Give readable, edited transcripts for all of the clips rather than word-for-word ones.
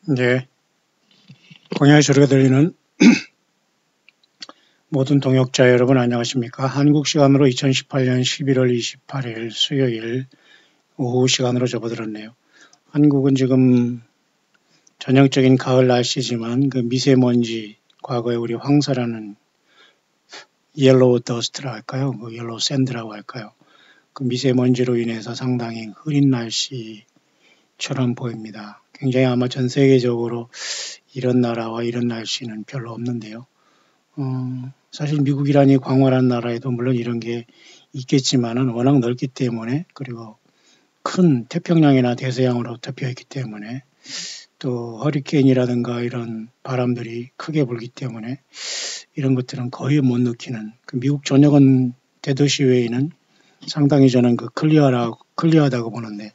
네, 광야의 소리가 들리는 모든 동역자 여러분 안녕하십니까? 한국 시간으로 2018년 11월 28일 수요일 오후 시간으로 접어들었네요. 한국은 지금 전형적인 가을 날씨지만 그 미세먼지, 과거에 우리 황사라는 옐로우 더스트라 할까요? 그 옐로우 샌드라고 할까요? 그 미세먼지로 인해서 상당히 흐린 날씨처럼 보입니다. 굉장히 아마 전 세계적으로 이런 나라와 이런 날씨는 별로 없는데요. 사실 미국이라니 광활한 나라에도 물론 이런 게 있겠지만은 워낙 넓기 때문에, 그리고 큰 태평양이나 대서양으로 덮여 있기 때문에, 또 허리케인이라든가 이런 바람들이 크게 불기 때문에 이런 것들은 거의 못 느끼는, 그 미국 전역은 대도시 외에는 상당히 저는 클리어하다고 보는데,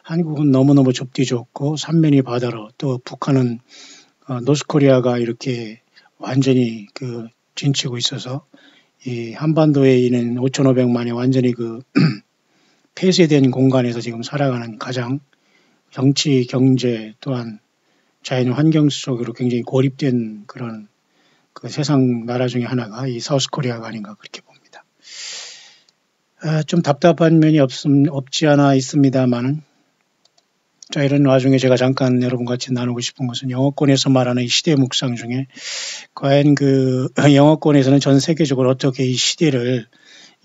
한국은 너무너무 좁디 좁고 삼면이 바다로, 또 북한은 노스코리아가 이렇게 완전히 진치고 있어서 이 한반도에 있는 5,500만이 완전히 폐쇄된 공간에서 지금 살아가는, 가장 정치, 경제 또한 자연 환경 속으로 굉장히 고립된 그런 세상 나라 중에 하나가 이 사우스코리아가 아닌가 그렇게 봅니다. 좀 답답한 면이 없지 않아 있습니다만은, 자, 이런 와중에 제가 잠깐 여러분과 같이 나누고 싶은 것은 영어권에서 말하는 이 시대 묵상 중에 과연 영어권에서는 전 세계적으로 어떻게 이 시대를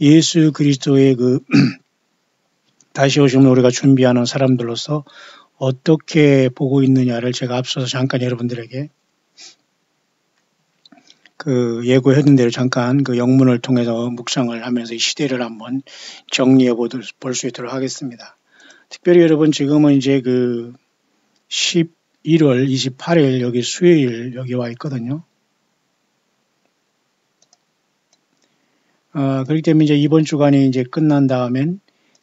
예수 그리스도의 다시 오심을 우리가 준비하는 사람들로서 어떻게 보고 있느냐를 제가 앞서서 잠깐 여러분들에게 예고했는 대로 잠깐 영문을 통해서 묵상을 하면서 이 시대를 한번 정리해 볼 수 있도록 하겠습니다. 특별히 여러분, 지금은 이제 11월 28일 여기 수요일 여기 와 있거든요. 그렇기 때문에 이제 이번 주간이 이제 끝난 다음엔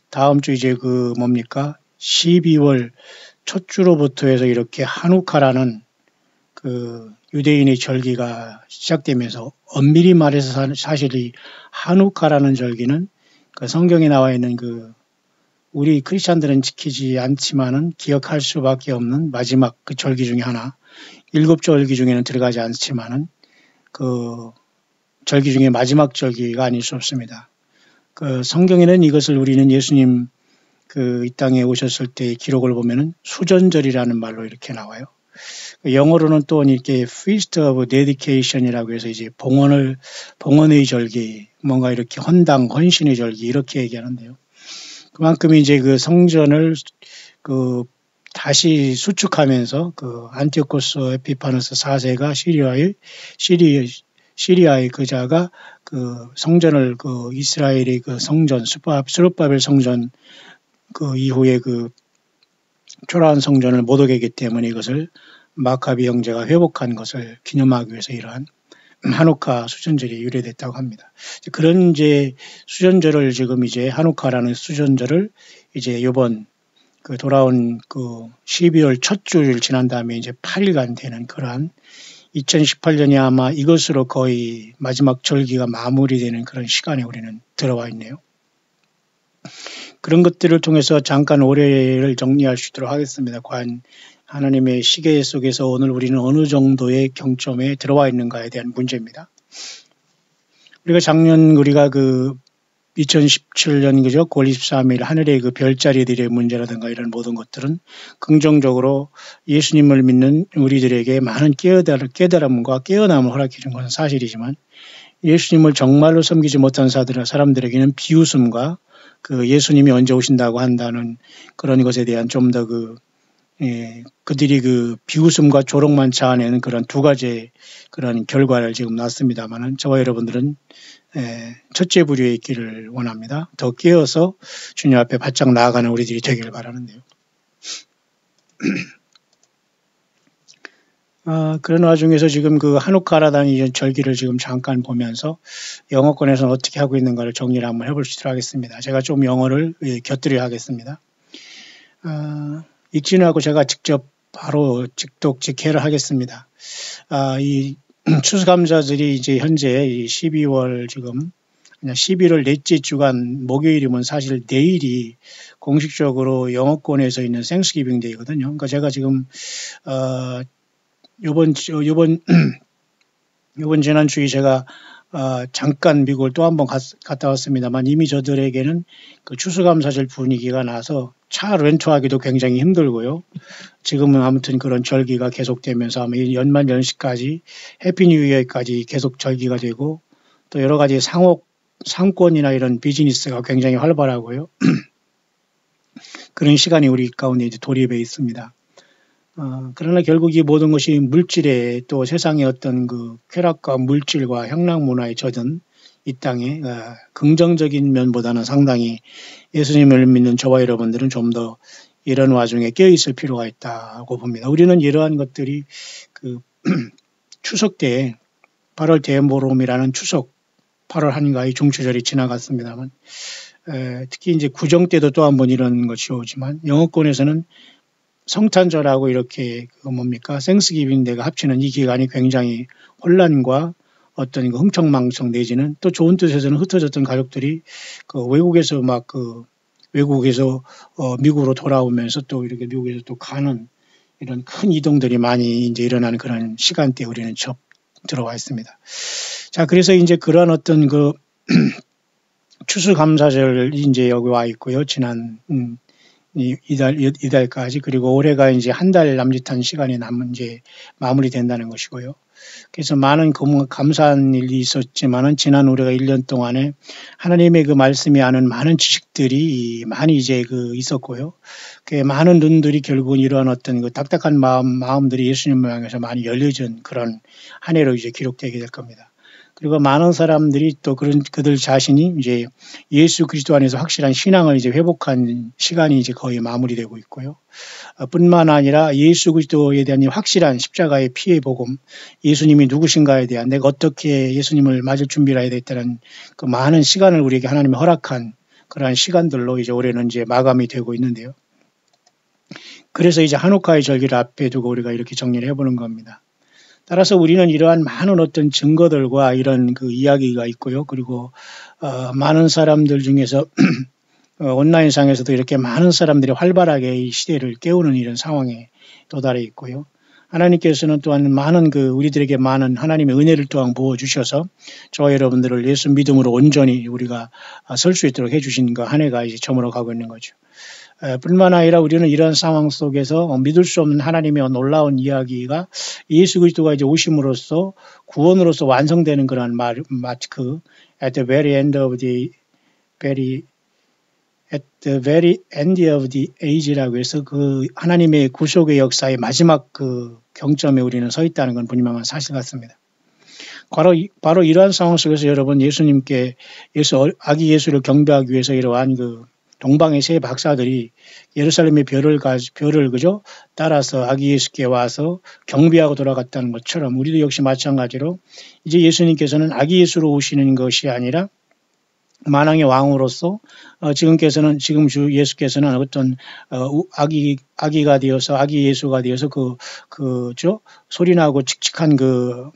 다음 주 이제 12월 첫 주로부터 해서 이렇게 한우카라는 유대인의 절기가 시작되면서, 엄밀히 말해서 사실 이 한우카라는 절기는 성경에 나와 있는 우리 크리스찬들은 지키지 않지만은 기억할 수밖에 없는 마지막 절기 중에 하나, 7절기 중에는 들어가지 않지만은 절기 중에 마지막 절기가 아닐 수 없습니다. 성경에는 이것을 우리는 예수님 이 땅에 오셨을 때의 기록을 보면은 수전절이라는 말로 이렇게 나와요. 영어로는 또 이렇게 Feast of Dedication이라고 해서 이제 봉헌의 절기, 뭔가 이렇게 헌신의 절기 이렇게 얘기하는데요. 그만큼 이제 성전을 다시 수축하면서 안티오코스 에피파너스 4세가 시리아의 그자가 성전을 이스라엘의 성전 스룹바벨 성전 이후에 초라한 성전을 못 오게 했기 때문에 이것을 마카비 형제가 회복한 것을 기념하기 위해서 이러한 한우카 수전절이 유래됐다고 합니다. 그런 이제 수전절을 지금 이제 한우카라는 수전절을 이제 이번 돌아온 12월 첫 주일 지난 다음에 이제 8일간 되는 그러한 2018년이 아마 이것으로 거의 마지막 절기가 마무리되는 그런 시간에 우리는 들어와 있네요. 그런 것들을 통해서 잠깐 올해를 정리할 수 있도록 하겠습니다. 과연 하나님의 시계 속에서 오늘 우리는 어느 정도의 경점에 들어와 있는가에 대한 문제입니다. 우리가 작년 2017년 9월 23일 하늘의 별자리들의 문제라든가 이런 모든 것들은 긍정적으로 예수님을 믿는 우리들에게 많은 깨달음과 깨어남을 허락해 준 것은 사실이지만, 예수님을 정말로 섬기지 못한 사람들에게는 비웃음과 예수님이 언제 오신다고 한다는 그런 것에 대한 좀 더 그들이 비웃음과 조롱만 자아내는 그런 두 가지의 그런 결과를 지금 낳습니다만은, 저와 여러분들은 첫째 부류에 있기를 원합니다. 더 깨어서 주님 앞에 바짝 나아가는 우리들이 되기를 바라는데요. 그런 와중에서 지금 한우카라는 이 절기를 지금 잠깐 보면서 영어권에서는 어떻게 하고 있는가를 정리를 한번 해볼 수 있도록 하겠습니다. 제가 좀 영어를 곁들여 하겠습니다. 읽지는 않고 제가 직접 바로 직독직해를 하겠습니다. 이 추수감사절이 이제 현재 이 12월 지금 그냥 11월 넷째 주간 목요일이면 사실 내일이 공식적으로 영어권에서 있는 생스기빙 데이거든요. 그러니까 제가 지금 요번 지난주에 제가 잠깐 미국을 또 한 번 갔다 왔습니다만 이미 저들에게는 그 추수감사절 분위기가 나서 차 렌트하기도 굉장히 힘들고요. 지금은 아무튼 그런 절기가 계속되면서 아마 연말 연시까지 해피 뉴 이어까지 계속 절기가 되고 또 여러 가지 상권이나 이런 비즈니스가 굉장히 활발하고요. 그런 시간이 우리 가운데 이제 도립해 있습니다. 그러나 결국 이 모든 것이 물질에 또 세상의 어떤 그 쾌락과 물질과 향락 문화에 젖은 이 땅에 긍정적인 면보다는 상당히 예수님을 믿는 저와 여러분들은 좀 더 이런 와중에 깨어있을 필요가 있다고 봅니다. 우리는 이러한 것들이 그 추석 때 8월 대보름이라는 추석 8월 한가위 중추절이 지나갔습니다만 특히 이제 구정 때도 또 한 번 이런 것이 오지만 영어권에서는 성탄절하고 이렇게 생스기빙 데이가 합치는 이 기간이 굉장히 혼란과 어떤 그 흥청망청 내지는 또 좋은 뜻에서는 흩어졌던 가족들이 그 외국에서 외국에서 미국으로 돌아오면서 또 이렇게 미국에서 또 가는 이런 큰 이동들이 많이 이제 일어나는 그런 시간대에 우리는 들어와 있습니다. 자, 그래서 이제 그러한 어떤 그 추수감사절이 이제 여기 와 있고요. 지난 이달까지 그리고 올해가 이제 한 달 남짓한 시간이 남은 이제 마무리된다는 것이고요. 그래서 많은 감사한 일이 있었지만은 지난 우리가 1년 동안에 하나님의 그 말씀이 아는 많은 지식들이 많이 이제 있었고요. 그 많은 눈들이 결국은 이러한 어떤 그 딱딱한 마음들이 예수님을 향해서 많이 열려진 그런 한 해로 이제 기록되게 될 겁니다. 그리고 많은 사람들이 또 그들 자신이 이제 예수 그리스도 안에서 확실한 신앙을 이제 회복한 시간이 이제 거의 마무리되고 있고요. 뿐만 아니라 예수 그리스도에 대한 확실한 십자가의 피의 복음, 예수님이 누구신가에 대한 내가 어떻게 예수님을 맞을 준비를 해야 되겠다는 그 많은 시간을 우리에게 하나님이 허락한 그러한 시간들로 이제 올해는 이제 마감이 되고 있는데요. 그래서 이제 한우카의 절기를 앞에 두고 우리가 이렇게 정리를 해보는 겁니다. 따라서 우리는 이러한 많은 어떤 증거들과 이런 그 이야기가 있고요. 그리고 많은 사람들 중에서 온라인상에서도 이렇게 많은 사람들이 활발하게 이 시대를 깨우는 이런 상황에 도달해 있고요. 하나님께서는 또한 많은 우리들에게 많은 하나님의 은혜를 또한 부어주셔서 저와 여러분들을 예수 믿음으로 온전히 우리가 설 수 있도록 해주신 그 한 해가 이제 저물어 가고 있는 거죠. 뿐만 아니라 우리는 이런 상황 속에서 믿을 수 없는 하나님의 놀라운 이야기가 예수 그리스도가 이제 오심으로써 구원으로서 완성되는 그런 마치 at the very end of the age라고 해서 그 하나님의 구속의 역사의 마지막 그 경점에 우리는 서 있다는 건 분명한 사실 같습니다. 바로 이러한 상황 속에서 여러분 아기 예수를 경배하기 위해서 이러한 동방의 세 박사들이 예루살렘의 별을 따라서 아기 예수께 와서 경배하고 돌아갔다는 것처럼 우리도 역시 마찬가지로 이제 예수님께서는 아기 예수로 오시는 것이 아니라 만왕의 왕으로서 지금 주 예수께서는 어떤 아기가 되어서 아기 예수가 되어서 소리나고 칙칙한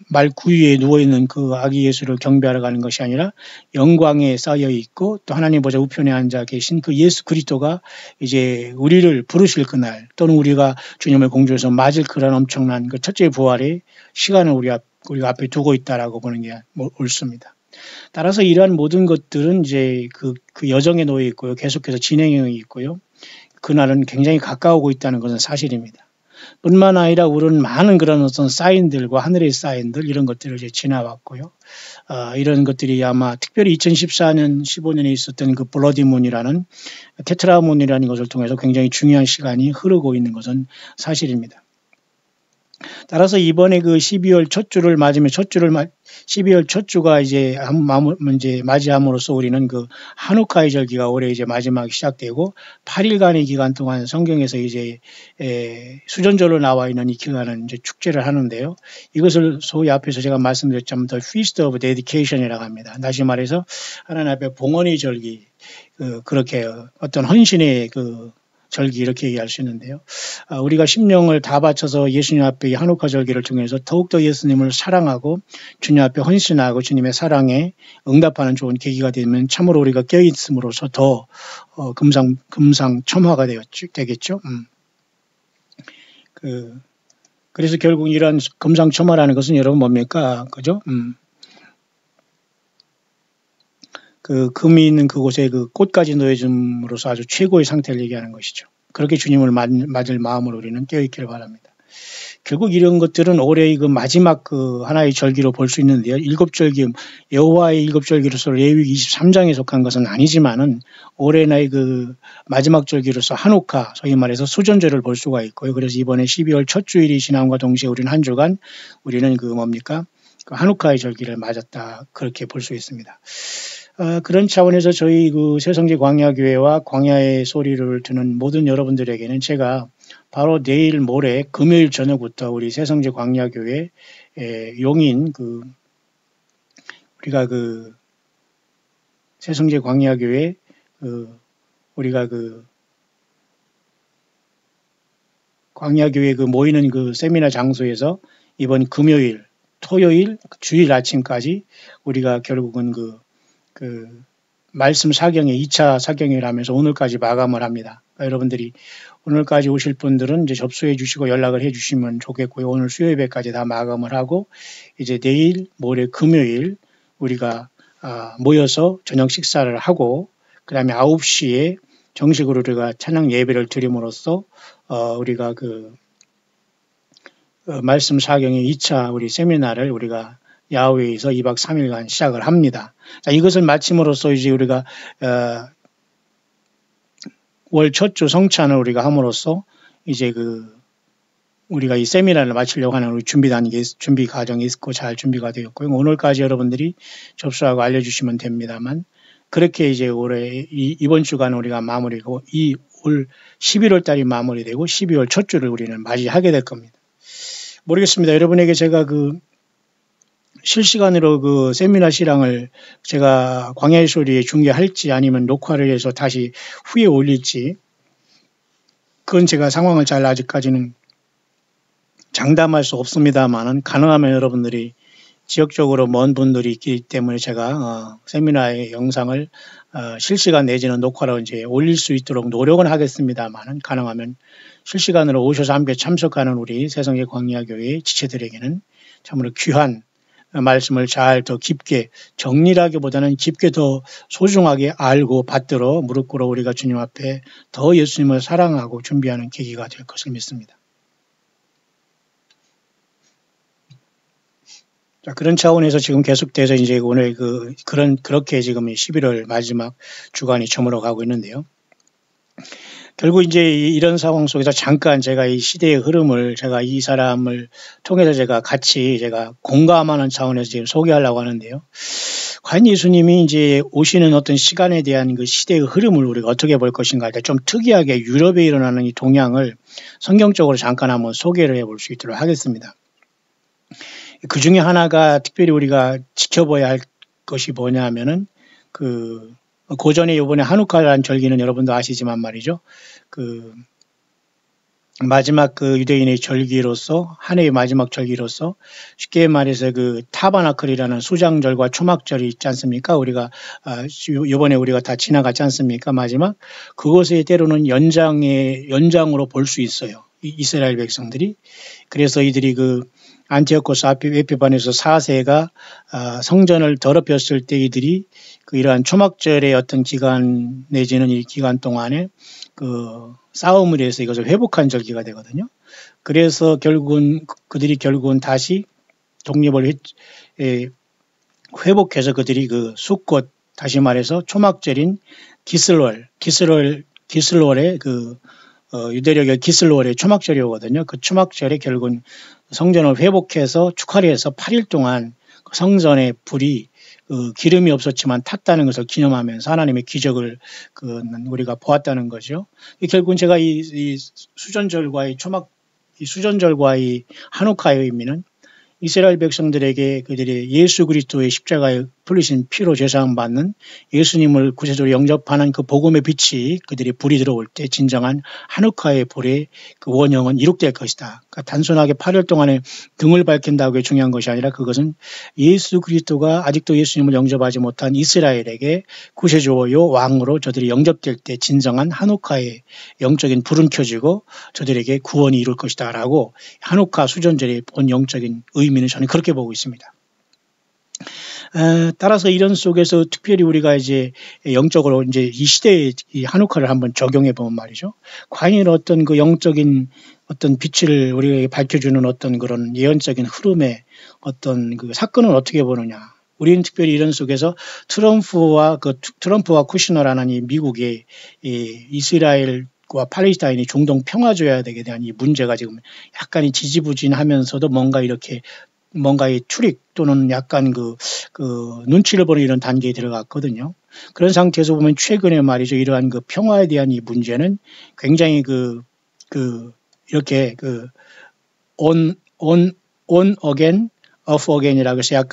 말 구유에 누워 있는 그 아기 예수를 경배하러 가는 것이 아니라 영광에 쌓여 있고 또 하나님 보좌 우편에 앉아 계신 그 예수 그리스도가 이제 우리를 부르실 그날 또는 우리가 주님을 공중에서 맞을 그런 엄청난 그 첫째 부활의 시간을 우리가 앞에 두고 있다라고 보는 게 옳습니다. 따라서 이러한 모든 것들은 이제 그 여정에 놓여 있고요. 계속해서 진행해 있고요. 그날은 굉장히 가까우고 있다는 것은 사실입니다. 뿐만 아니라 우리는 많은 그런 어떤 사인들과 하늘의 사인들 이런 것들을 이제 지나왔고요. 이런 것들이 아마 특별히 2014년, 15년에 있었던 그 블러디문이라는 테트라문이라는 것을 통해서 굉장히 중요한 시간이 흐르고 있는 것은 사실입니다. 따라서 이번에 12월 첫 주를 맞으면 12월 첫 주가 이제 맞이함으로써 우리는 한우카의 절기가 올해 이제 마지막이 시작되고 8일간의 기간 동안 성경에서 이제 수전절로 나와 있는 이 기간은 이제 축제를 하는데요. 이것을 소위 앞에서 제가 말씀드렸지만 The Feast of Dedication이라고 합니다. 다시 말해서 하나님 앞에 봉헌의 절기, 그렇게 어떤 헌신의 절기 이렇게 얘기할 수 있는데요. 우리가 심령을 다 바쳐서 예수님 앞에 이 한우카 절기를 통해서 더욱더 예수님을 사랑하고 주님 앞에 헌신하고 주님의 사랑에 응답하는 좋은 계기가 되면 참으로 우리가 껴있음으로써 더 금상첨화가 되겠죠. 그래서 결국 이러한 금상첨화라는 것은 여러분 뭡니까? 그죠? 금이 있는 그곳에 그 꽃까지 놓여줌으로써 아주 최고의 상태를 얘기하는 것이죠. 그렇게 주님을 맞을 마음으로 우리는 깨어있기를 바랍니다. 결국 이런 것들은 올해의 그 마지막 하나의 절기로 볼 수 있는데요. 일곱절기, 여호와의 일곱절기로서 레위기 23장에 속한 것은 아니지만은 올해의 그 마지막 절기로서 한우카, 소위 말해서 수전절을 볼 수가 있고요. 그래서 이번에 12월 첫 주일이 지남과 동시에 우리는 한 주간 우리는 그 한우카의 절기를 맞았다. 그렇게 볼 수 있습니다. 그런 차원에서 저희 그 새성지 광야교회와 광야의 소리를 듣는 모든 여러분들에게는 제가 바로 내일 모레 금요일 저녁부터 우리 새성지 광야교회 용인 우리가 새성지 광야교회 우리가 광야교회 모이는 세미나 장소에서 이번 금요일, 토요일, 주일 아침까지 우리가 결국은 말씀 사경의 2차 사경을 하면서 오늘까지 마감을 합니다. 그러니까 여러분들이 오늘까지 오실 분들은 이제 접수해 주시고 연락을 해 주시면 좋겠고요. 오늘 수요 예배까지 다 마감을 하고 이제 내일 모레 금요일 우리가 모여서 저녁 식사를 하고 그다음에 9시에 정식으로 우리가 찬양 예배를 드림으로써 우리가 말씀 사경의 2차 우리 세미나를 우리가 야외에서 2박 3일간 시작을 합니다. 자, 이것을 마침으로써 이제 우리가 월 첫 주 성찬을 우리가 함으로써 이제 우리가 이 세미나를 마치려고 하는 우리 준비 과정이 있고 잘 준비가 되었고요. 오늘까지 여러분들이 접수하고 알려주시면 됩니다만 그렇게 이제 올해 이번 주간 우리가 마무리고 올 11월 달이 마무리되고 12월 첫 주를 우리는 맞이하게 될 겁니다. 모르겠습니다. 여러분에게 제가 실시간으로 세미나 실황을 제가 광야의 소리에 중계할지 아니면 녹화를 해서 다시 후에 올릴지 그건 제가 상황을 잘 아직까지는 장담할 수 없습니다만은 가능하면 여러분들이 지역적으로 먼 분들이 있기 때문에 제가 세미나의 영상을 실시간 내지는 녹화로 이제 올릴 수 있도록 노력은 하겠습니다만은 가능하면 실시간으로 오셔서 함께 참석하는 우리 새성지 광야교회 지체들에게는 참으로 귀한 말씀을 잘 더 깊게 정리라기보다는 깊게 더 소중하게 알고 받들어 무릎 꿇어 우리가 주님 앞에 더 예수님을 사랑하고 준비하는 계기가 될 것을 믿습니다. 자, 그런 차원에서 지금 계속돼서 이제 오늘 그렇게 지금 11월 마지막 주간이 저물어 가고 있는데요. 결국 이제 이런 상황 속에서 잠깐 제가 이 시대의 흐름을 제가 이 사람을 통해서 제가 공감하는 차원에서 지금 소개하려고 하는데요. 과연 예수님이 이제 오시는 어떤 시간에 대한 그 시대의 흐름을 우리가 어떻게 볼 것인가 할 때 좀 특이하게 유럽에 일어나는 이 동향을 성경적으로 잠깐 한번 소개를 해볼 수 있도록 하겠습니다. 그 중에 하나가 특별히 우리가 지켜봐야 할 것이 뭐냐 하면은 고전에 이번에 한우카라는 절기는 여러분도 아시지만 말이죠. 마지막 유대인의 절기로서 한 해의 마지막 절기로서 쉽게 말해서 타바나클이라는 수장절과 초막절이 있지 않습니까? 우리가 이번에 우리가 다 지나갔지 않습니까? 마지막 그것에 때로는 연장으로 볼 수 있어요. 이스라엘 백성들이. 그래서 이들이 안티오코스 에피반에서 4세가 성전을 더럽혔을 때 이들이 이러한 초막절의 어떤 기간 내지는 이 기간 동안에 싸움을 해서 이것을 회복한 절기가 되거든요. 그래서 그들이 결국은 다시 독립을 회복해서 그들이 숫꽃 다시 말해서 초막절인 기슬월의 유대력의 기슬월의 초막절이 오거든요. 그 초막절에 결국은 성전을 회복해서 축하를 해서 8일 동안 성전의 불이 기름이 없었지만 탔다는 것을 기념하면서 하나님의 기적을 우리가 보았다는 거죠. 결국은 제가 이 수전절과 이 한우카의 의미는 이스라엘 백성들에게 그들이 예수 그리스도의 십자가의 풀리신 피로 제사함받는 예수님을 구세주로 영접하는 그 복음의 빛이 그들이 불이 들어올 때 진정한 한우카의 불의 그 원형은 이룩될 것이다. 그러니까 단순하게 8일 동안에 등을 밝힌다고 게 중요한 것이 아니라 그것은 예수 그리스도가 아직도 예수님을 영접하지 못한 이스라엘에게 구세주요 왕으로 저들이 영접될 때 진정한 한우카의 영적인 불은 켜지고 저들에게 구원이 이룰 것이다 라고 한우카 수전절의 본 영적인 의미는 저는 그렇게 보고 있습니다. 따라서 이런 속에서 특별히 우리가 이제 영적으로 이제 이 시대의 이 한우카를 한번 적용해 보면 말이죠. 과연 어떤 그 영적인 어떤 빛을 우리에게 밝혀주는 어떤 그런 예언적인 흐름의 어떤 그 사건을 어떻게 보느냐. 우리는 특별히 이런 속에서 트럼프와 쿠시너라는 이 미국의 이 이스라엘과 팔레스타인이 중동 평화조약에 대한 이 문제가 지금 약간 지지부진하면서도 뭔가의 출입 또는 약간 그 눈치를 보는 이런 단계에 들어갔거든요. 그런 상태에서 보면 최근에 말이죠. 이러한 그 평화에 대한 이 문제는 굉장히 이렇게 on again, off again이라고 해서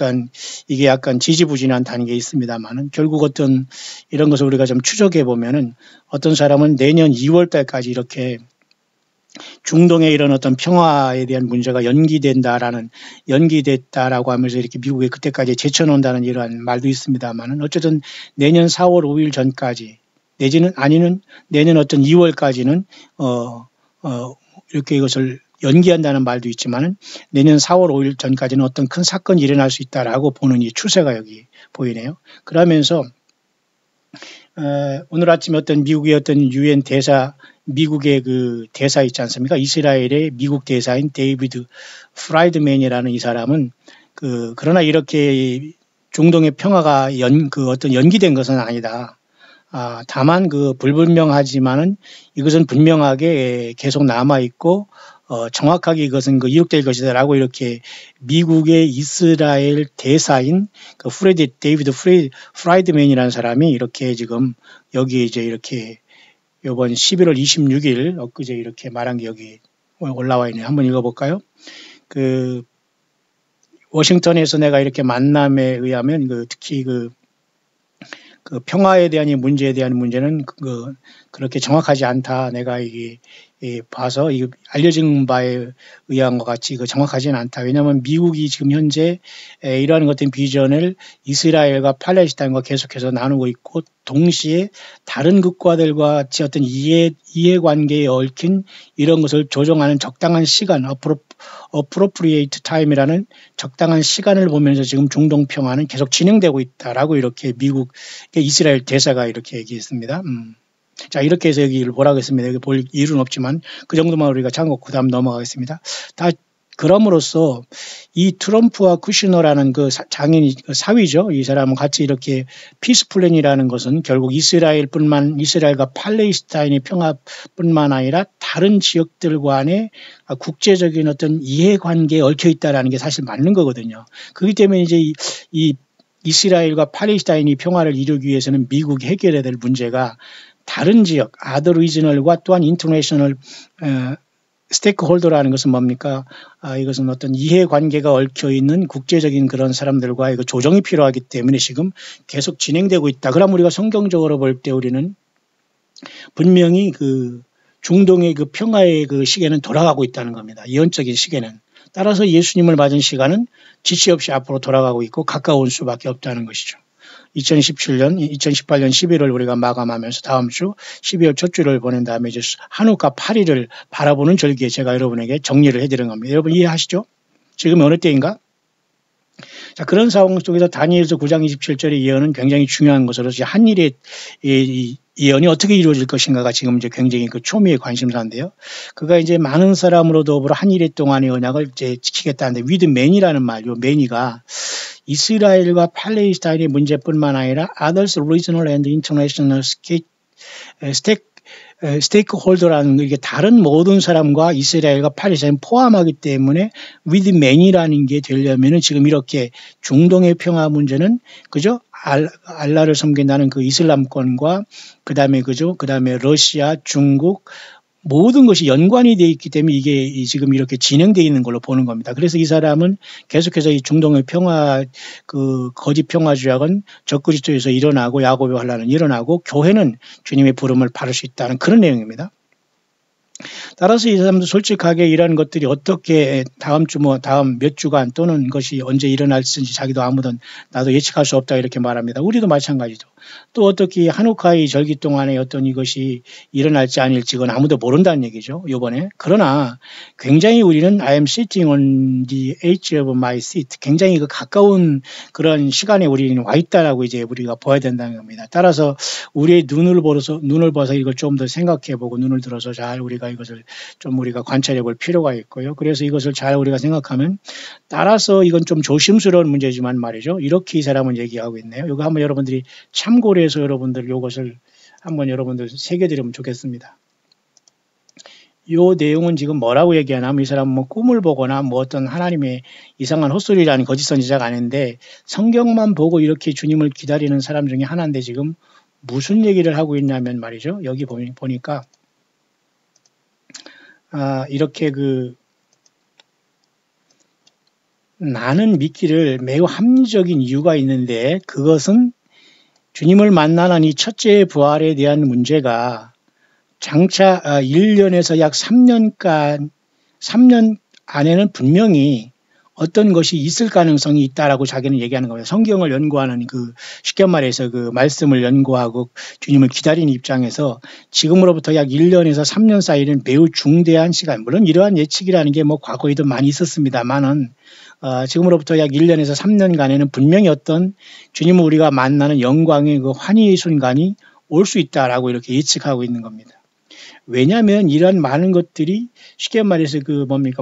이게 약간 지지부진한 단계에 있습니다만은 결국 어떤 이런 것을 우리가 좀 추적해 보면은 어떤 사람은 내년 2월 달까지 이렇게 중동의 이런 어떤 평화에 대한 문제가 연기됐다라고 하면서 이렇게 미국에 그때까지 제쳐놓는다는 이러한 말도 있습니다만은 어쨌든 내년 4월 5일 전까지 내지는 내년 어떤 2월까지는 이렇게 이것을 연기한다는 말도 있지만은 내년 4월 5일 전까지는 어떤 큰 사건이 일어날 수 있다라고 보는 이 추세가 여기 보이네요. 그러면서 오늘 아침에 어떤 미국의 어떤 유엔 미국의 그 대사 있지 않습니까? 이스라엘의 미국 대사인 데이비드 프라이드맨이라는 이 사람은 그러나 이렇게 중동의 평화가 어떤 연기된 것은 아니다. 다만 불분명하지만은 이것은 분명하게 계속 남아있고, 정확하게 이것은 이룩될 것이다라고 이렇게 미국의 이스라엘 대사인 데이비드 프라이드맨이라는 사람이 이렇게 지금 여기 이제 이렇게 이번 11월 26일 엊그제 이렇게 말한 게 여기 올라와 있네요. 한번 읽어볼까요? 워싱턴에서 내가 이렇게 만남에 의하면 특히 평화에 대한 이 문제에 대한 문제는 그렇게 정확하지 않다. 내가 이게 봐서 알려진 바에 의한 것 같이 정확하지는 않다. 왜냐하면 미국이 지금 현재 이러한 같은 비전을 이스라엘과 팔레스타인과 계속해서 나누고 있고 동시에 다른 국가들과 같이 어떤 이해관계에 얽힌 이런 것을 조정하는 적당한 시간, appropriate time이라는 적당한 시간을 보면서 지금 중동 평화는 계속 진행되고 있다라고 이렇게 이스라엘 대사가 이렇게 얘기했습니다. 자, 이렇게 해서 여기를 보라고 했습니다. 여기 볼 이유는 없지만 그 정도만 우리가 참고 그 다음 넘어가겠습니다. 그럼으로써 이 트럼프와 쿠시너라는 장인이 사위죠. 이 사람은 같이 이렇게 피스 플랜이라는 것은 결국 이스라엘과 팔레스타인의 평화뿐만 아니라 다른 지역들 간의 국제적인 어떤 이해관계에 얽혀 있다라는 게 사실 맞는 거거든요. 그렇기 때문에 이제 이 이스라엘과 팔레스타인이 평화를 이루기 위해서는 미국이 해결해야 될 문제가 다른 지역, 아더 리지널과 또한 인터내셔널 스테이크홀더라는 것은 뭡니까? 이것은 어떤 이해관계가 얽혀있는 국제적인 그런 사람들과 조정이 필요하기 때문에 지금 계속 진행되고 있다. 그럼 우리가 성경적으로 볼 때 우리는 분명히 중동의 평화의 시계는 돌아가고 있다는 겁니다. 예언적인 시계는. 따라서 예수님을 맞은 시간은 지체 없이 앞으로 돌아가고 있고 가까운 수밖에 없다는 것이죠. 2018년 11월 우리가 마감하면서 다음 주 12월 첫 주를 보낸 다음에 이제 한우카 8일을 바라보는 절기에 제가 여러분에게 정리를 해드린 겁니다. 여러분 이해하시죠? 지금 어느 때인가? 자, 그런 상황 속에서 다니엘서 9장 27절의 예언은 굉장히 중요한 것으로서 한일의 이 예언이 어떻게 이루어질 것인가가 지금 이제 굉장히 초미의 관심사인데요. 그가 이제 많은 사람으로 더불어 한일의 동안의 언약을 이제 지키겠다는데 with many라는 말, 요 many가 이스라엘과 팔레스타인의 문제뿐만 아니라 others regional and international 스테이크홀더라는 이게 다른 모든 사람과 이스라엘과 팔레스타인 포함하기 때문에 with many라는 게 되려면은 지금 이렇게 중동의 평화 문제는 그죠? 알라를 섬긴다는 이슬람권과 그다음에 러시아, 중국, 모든 것이 연관이 되어 있기 때문에 이게 지금 이렇게 진행되어 있는 걸로 보는 겁니다. 그래서 이 사람은 계속해서 이 중동의 평화, 그 거짓 평화주약은 적그리스도에서 일어나고 야곱의 환란은 일어나고 교회는 주님의 부름을 받을 수 있다는 그런 내용입니다. 따라서 이 사람도 솔직하게 이런 것들이 어떻게 다음 주 다음 몇 주간 또는 것이 언제 일어날지 자기도 아무도 나도 예측할 수 없다 이렇게 말합니다. 우리도 마찬가지죠. 또 어떻게 한우카의 절기 동안에 어떤 이것이 일어날지 아닐지 그건 아무도 모른다는 얘기죠. 이번에. 그러나 굉장히 우리는 I am sitting on the edge of my seat. 굉장히 그 가까운 그런 시간에 우리는 와 있다라고 이제 우리가 봐야 된다는 겁니다. 따라서 우리의 눈을 봐서 이걸 좀 더 생각해 보고 눈을 들어서 잘 우리가 이것을 좀 우리가 관찰해 볼 필요가 있고요. 그래서 이것을 잘 우리가 생각하면 따라서 이건 좀 조심스러운 문제지만 말이죠. 이렇게 이 사람은 얘기하고 있네요. 이거 한번 여러분들이 참고를 해서 여러분들 이것을 한번 여러분들 새겨드리면 좋겠습니다. 이 내용은 지금 뭐라고 얘기하냐면 이 사람은 뭐 꿈을 보거나 뭐 어떤 하나님의 이상한 헛소리라는 거짓 선지자가 아닌데 성경만 보고 이렇게 주님을 기다리는 사람 중에 하나인데 지금 무슨 얘기를 하고 있냐면 말이죠. 여기 보니까 이렇게 나는 믿기를 매우 합리적인 이유가 있는데 그것은 주님을 만나는 이 첫째의 부활에 대한 문제가 장차 1년에서 약 3년 안에는 분명히 어떤 것이 있을 가능성이 있다라고 자기는 얘기하는 겁니다. 성경을 연구하는 쉽게 말해서 그 말씀을 연구하고 주님을 기다리는 입장에서 지금으로부터 약 1년에서 3년 사이는 매우 중대한 시간, 물론 이러한 예측이라는 게 뭐 과거에도 많이 있었습니다만은 지금으로부터 약 1년에서 3년간에는 분명히 어떤 주님을 우리가 만나는 영광의 그 환희의 순간이 올 수 있다라고 이렇게 예측하고 있는 겁니다. 왜냐하면 이러한 많은 것들이 쉽게 말해서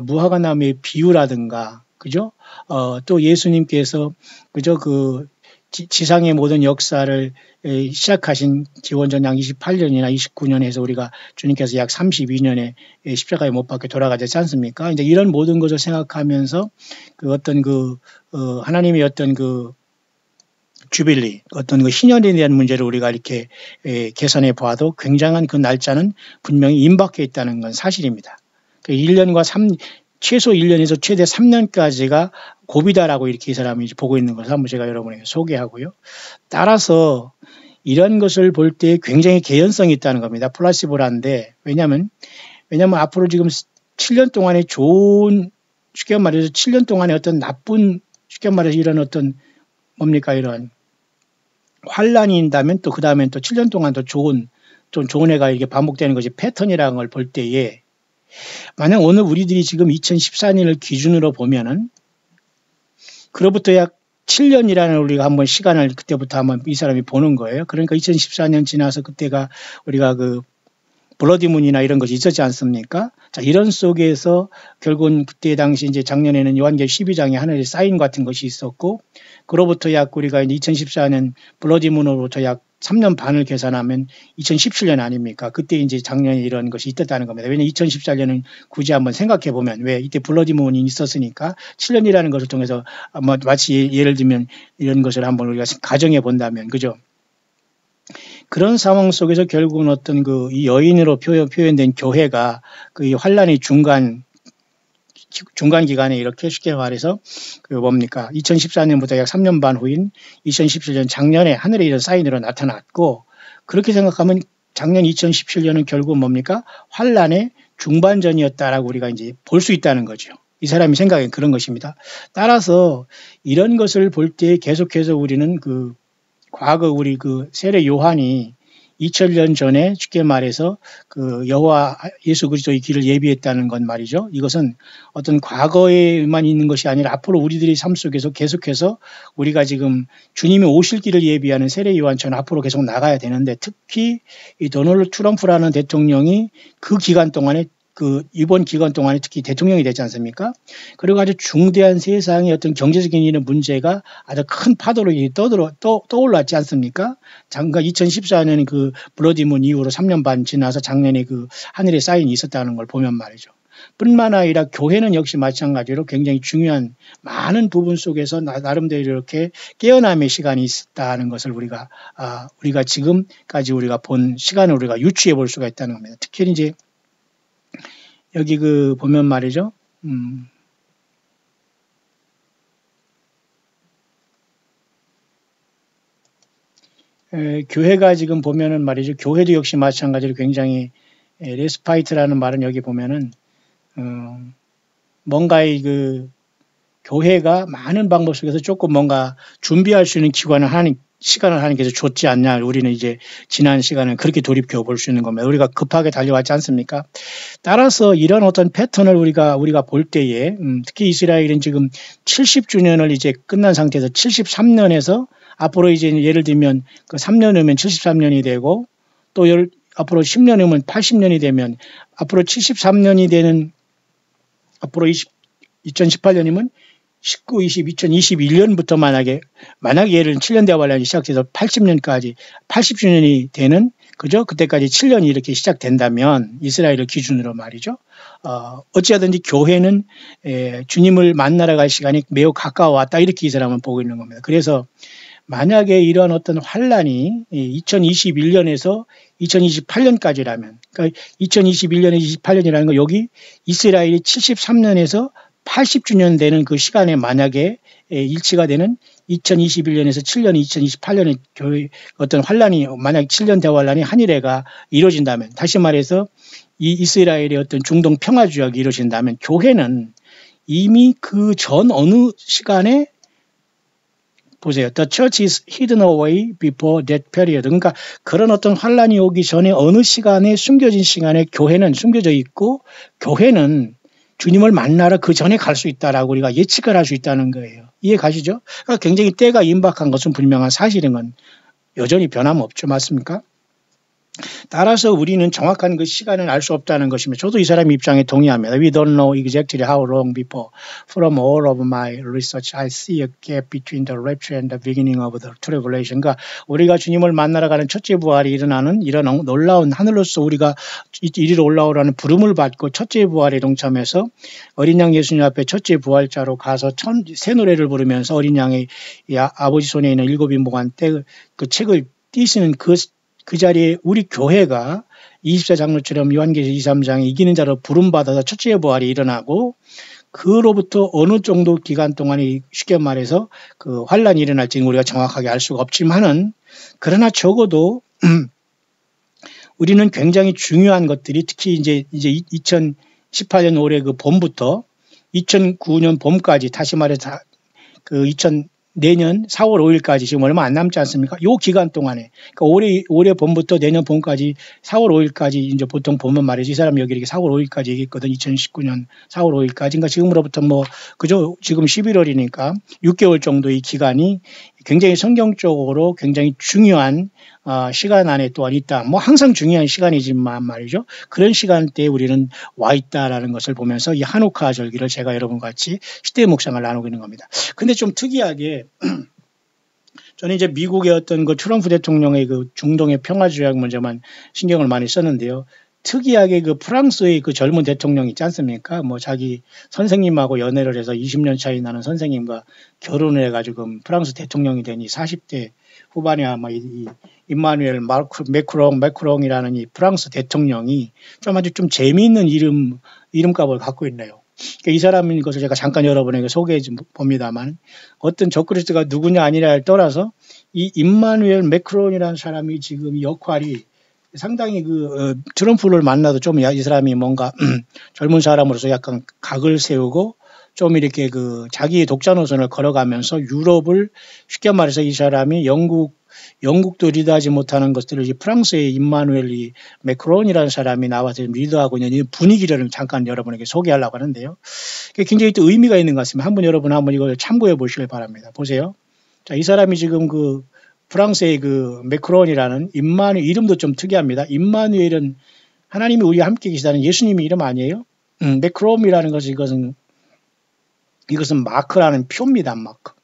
무화과나무의 비유라든가 그죠? 또 예수님께서 그죠? 지상의 모든 역사를 시작하신 기원전 약 28년이나 29년에서 우리가 주님께서 약 32년에 십자가에 못 박혀 돌아가지 않습니까? 이제 이런 모든 것을 생각하면서 하나님의 어떤 주빌리, 어떤 희년에 대한 문제를 우리가 이렇게 계산해 보아도 굉장한 그 날짜는 분명히 임박해 있다는 건 사실입니다. 1년과 최소 1년에서 최대 3년까지가 고비다라고 이렇게 이 사람이 보고 있는 것을 한번 제가 여러분에게 소개하고요. 따라서 이런 것을 볼 때 굉장히 개연성이 있다는 겁니다. 플라시보라는데 왜냐하면 앞으로 지금 7년 동안의 좋은 쉽게 말해서 7년 동안의 어떤 나쁜 쉽게 말해서 이런 어떤 이런 환란이 있다면 또 그 다음엔 또 7년 동안 더 좀 좋은 해가 이렇게 반복되는 것이 패턴이라는 걸 볼 때에 만약 오늘 우리들이 지금 2014년을 기준으로 보면은 그로부터 약 7년이라는 우리가 한번 시간을 그때부터 한번 이 사람이 보는 거예요. 그러니까 2014년 지나서 그때가 우리가 블러디문이나 이런 것이 있었지 않습니까? 자, 이런 속에서 결국은 그때 당시 이제 작년에는 요한계시록 12장에 하늘의 사인 같은 것이 있었고, 그로부터 약 우리가 이제 2014년 블러디문으로부터 약 3년 반을 계산하면 2017년 아닙니까? 그때 이제 작년에 이런 것이 있었다는 겁니다. 왜냐하면 2014년은 굳이 한번 생각해 보면 왜 이때 블러디문이 있었으니까 7년이라는 것을 통해서 마치 예를 들면 이런 것을 한번 우리가 가정해 본다면, 그죠? 그런 상황 속에서 결국은 어떤 이 여인으로 표현된 교회가 이 환란의 중간 기간에 이렇게 쉽게 말해서 2014년부터 약 3년 반 후인 2017년 작년에 하늘에 이런 사인으로 나타났고, 그렇게 생각하면 작년 2017년은 결국 환란의 중반전이었다라고 우리가 이제 볼 수 있다는 거죠. 이 사람이 생각엔 그런 것입니다. 따라서 이런 것을 볼 때 계속해서 우리는 과거 우리 세례 요한이 2000년 전에 쉽게 말해서 여호와 예수 그리스도의 길을 예비했다는 건 말이죠. 이것은 어떤 과거에만 있는 것이 아니라 앞으로 우리들의 삶 속에서 계속해서 우리가 지금 주님이 오실 길을 예비하는 세례 요한처럼 앞으로 계속 나가야 되는데, 특히 이 도널드 트럼프라는 대통령이 그 기간 동안에 이번 기간 동안에 특히 대통령이 되지 않습니까? 그리고 아주 중대한 세상의 어떤 경제적인 이런 문제가 아주 큰 파도로 떠올랐지 않습니까? 작년 2014년 블러디문 이후로 3년 반 지나서 작년에 하늘의 사인이 있었다는 걸 보면 말이죠. 뿐만 아니라 교회는 역시 마찬가지로 굉장히 중요한 많은 부분 속에서 나름대로 이렇게 깨어남의 시간이 있었다는 것을 우리가 지금까지 우리가 본 시간을 우리가 유추해 볼 수가 있다는 겁니다. 특히 이제 여기 그 보면 말이죠. 교회가 지금 보면은 말이죠. 교회도 역시 마찬가지로 굉장히 레스파이트라는 말은 여기 보면은 뭔가의 그 교회가 많은 방법 속에서 조금 뭔가 준비할 수 있는 시간을 하나님께서 줬지 않냐. 우리는 이제 지난 시간에 그렇게 돌이켜 볼 수 있는 겁니다. 우리가 급하게 달려왔지 않습니까? 따라서 이런 어떤 패턴을 우리가 볼 때에 특히 이스라엘은 지금 70주년을 이제 끝난 상태에서 73년에서 앞으로 이제 예를 들면 그 3년 후면 73년이 되고 또 앞으로 10년 후면 80년이 되면 앞으로 73년이 되는 앞으로 2018년이면 19, 20, 2021년부터 만약에 예를 7년 대화란이 시작돼서 80주년이 되는 그죠? 그때까지 7년이 이렇게 시작된다면 이스라엘을 기준으로 말이죠. 어찌하든지 교회는 주님을 만나러 갈 시간이 매우 가까워 왔다 이렇게 이 사람은 보고 있는 겁니다. 그래서 만약에 이러한 어떤 환란이 2021년에서 2028년까지라면 그러니까 2021년에 28년이라는 거 여기 이스라엘이 73년에서 80주년 되는 그 시간에 만약에 일치가 되는 2021년에서 7년이 2028년에 교회 어떤 환란이 만약 7년 대환란이 한일회가 이루어진다면 다시 말해서 이 이스라엘의 어떤 중동 평화주역이 이루어진다면 교회는 이미 그 전 어느 시간에 보세요. The church is hidden away before that period. 그러니까 그런 어떤 환란이 오기 전에 어느 시간에 숨겨진 시간에 교회는 숨겨져 있고 교회는 주님을 만나러 그 전에 갈 수 있다라고 우리가 예측을 할 수 있다는 거예요. 이해 가시죠? 그러니까 굉장히 때가 임박한 것은 분명한 사실인 건 여전히 변함없죠. 맞습니까? 따라서 우리는 정확한 그 시간을 알 수 없다는 것이며 저도 이 사람 입장에 동의합니다. We don't know exactly how long before. From all of my research, I see a gap between the rapture and the beginning of the tribulation. 그러니까 우리가 주님을 만나러 가는 첫째 부활이 일어나는 이런 놀라운 하늘로서 우리가 이리로 올라오라는 부름을 받고 첫째 부활에 동참해서 어린 양 예수님 앞에 첫째 부활자로 가서 새 노래를 부르면서 어린 양의 아버지 손에 있는 일곱 인복한 그 책을 띄시는 그 자리에 우리 교회가 24장로처럼 요한계시록 23장에 이기는 자로 부름받아서 첫째 부활이 일어나고 그로부터 어느 정도 기간 동안이 쉽게 말해서 그 환란이 일어날지는 우리가 정확하게 알 수가 없지만은 그러나 적어도 우리는 굉장히 중요한 것들이 특히 이제 2018년 올해 그 봄부터 2009년 봄까지 다시 말해서 그 내년 4월 5일까지 지금 얼마 안 남지 않습니까? 요 기간 동안에 그러니까 올해 봄부터 내년 봄까지 4월 5일까지 이제 보통 보면 말이지 이 사람 여기 이렇게 4월 5일까지 얘기했거든. 2019년 4월 5일까지. 그러니까 지금으로부터 그죠? 지금 11월이니까 6개월 정도 이 기간이 굉장히 성경적으로 굉장히 중요한 시간 안에 또한 있다. 항상 중요한 시간이지만 말이죠. 그런 시간대에 우리는 와 있다라는 것을 보면서 이 하누카 절기를 제가 여러분과 같이 시대 묵상을 나누고 있는 겁니다. 근데 좀 특이하게 저는 이제 미국의 어떤 그 트럼프 대통령의 그 중동의 평화주약 문제만 신경을 많이 썼는데요. 특이하게 그 프랑스의 그 젊은 대통령 있지 않습니까? 자기 선생님하고 연애를 해서 20년 차이 나는 선생님과 결혼을 해가지고 프랑스 대통령이 되니 40대 후반에 아마 이 임마누엘 매크롱이라는 이 프랑스 대통령이 아주 좀 재미있는 이름값을 갖고 있네요. 그러니까 이 사람인 것을 제가 잠깐 여러분에게 소개해 봅니다만 어떤 적그리스도가 누구냐 아니냐를 떠나서 이 임마누엘 매크롱이라는 사람이 지금 역할이 상당히 트럼프를 만나도 좀 이 사람이 뭔가 젊은 사람으로서 약간 각을 세우고 좀 이렇게 자기의 독자 노선을 걸어가면서 유럽을 쉽게 말해서 이 사람이 영국도 리드하지 못하는 것들을 이 프랑스의 임마누엘 매크론이라는 사람이 나와서 리드하고 있는 이 분위기를 잠깐 여러분에게 소개하려고 하는데요. 굉장히 또 의미가 있는 것 같습니다. 여러분 한번 이걸 참고해 보시길 바랍니다. 보세요. 자, 이 사람이 지금 프랑스의 매크론이라는 이름도 좀 특이합니다. 임마누엘은 하나님이 우리와 함께 계시다는 예수님의 이름 아니에요? 매크롬이라는 것은 이것은 마크라는 표입니다. 마크.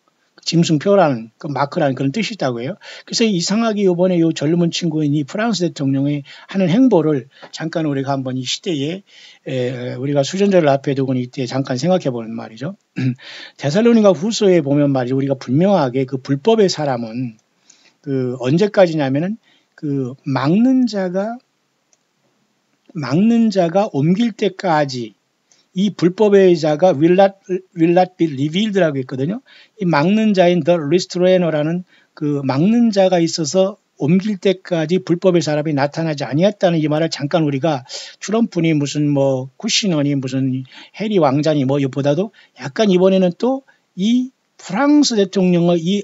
짐승표라는 마크라는 그런 뜻이 있다고 해요. 그래서 이상하게 이번에 이 젊은 친구인 이 프랑스 대통령이 하는 행보를 잠깐 우리가 한번 이 시대에 우리가 수전제를 앞에 두고 이때 잠깐 생각해 보는 말이죠. 데살로니가 후서에 보면 말이죠. 우리가 분명하게 그 불법의 사람은 언제까지냐면은 막는 자가 막는 자가 옮길 때까지 이 불법의 자가 will not be revealed라고 했거든요. 이 막는 자인 the restraino라는 그 막는 자가 있어서 옮길 때까지 불법의 사람이 나타나지 아니했다는 이 말을 잠깐 우리가 트럼프니 무슨 뭐 쿠시너니 무슨 해리 왕자니 뭐 이보다도 약간 이번에는 또 이 프랑스 대통령의 이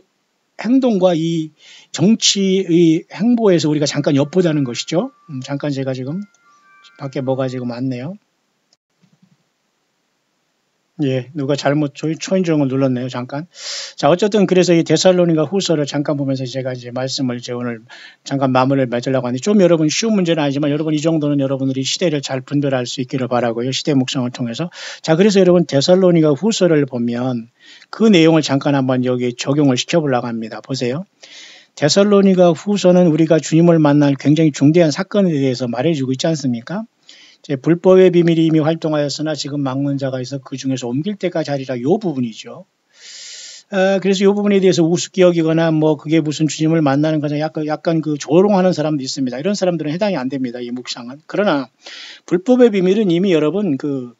행동과 이 정치의 행보에서 우리가 잠깐 엿보자는 것이죠. 잠깐 제가 지금 밖에 뭐가 지금 왔네요. 예, 누가 잘못 초인종을 눌렀네요. 잠깐. 자, 어쨌든 그래서 이 데살로니가 후서를 잠깐 보면서 제가 이제 말씀을 이제 오늘 잠깐 마무리를 맺으려고 하는데 좀 여러분 쉬운 문제는 아니지만 여러분 이 정도는 여러분들이 시대를 잘 분별할 수 있기를 바라고요. 시대 묵상을 통해서. 자, 그래서 여러분 데살로니가 후서를 보면 그 내용을 잠깐 한번 여기 적용을 시켜보려고 합니다. 보세요. 데살로니가 후서는 우리가 주님을 만날 굉장히 중대한 사건에 대해서 말해주고 있지 않습니까? 불법의 비밀이 이미 활동하였으나 지금 막는 자가 있어 그 중에서 옮길 때까지 하리라 이 부분이죠. 그래서 이 부분에 대해서 우습게 여기거나 뭐 그게 무슨 주님을 만나는 거냐 약간 그 조롱하는 사람도 있습니다. 이런 사람들은 해당이 안 됩니다. 이 묵상은. 그러나 불법의 비밀은 이미 여러분 그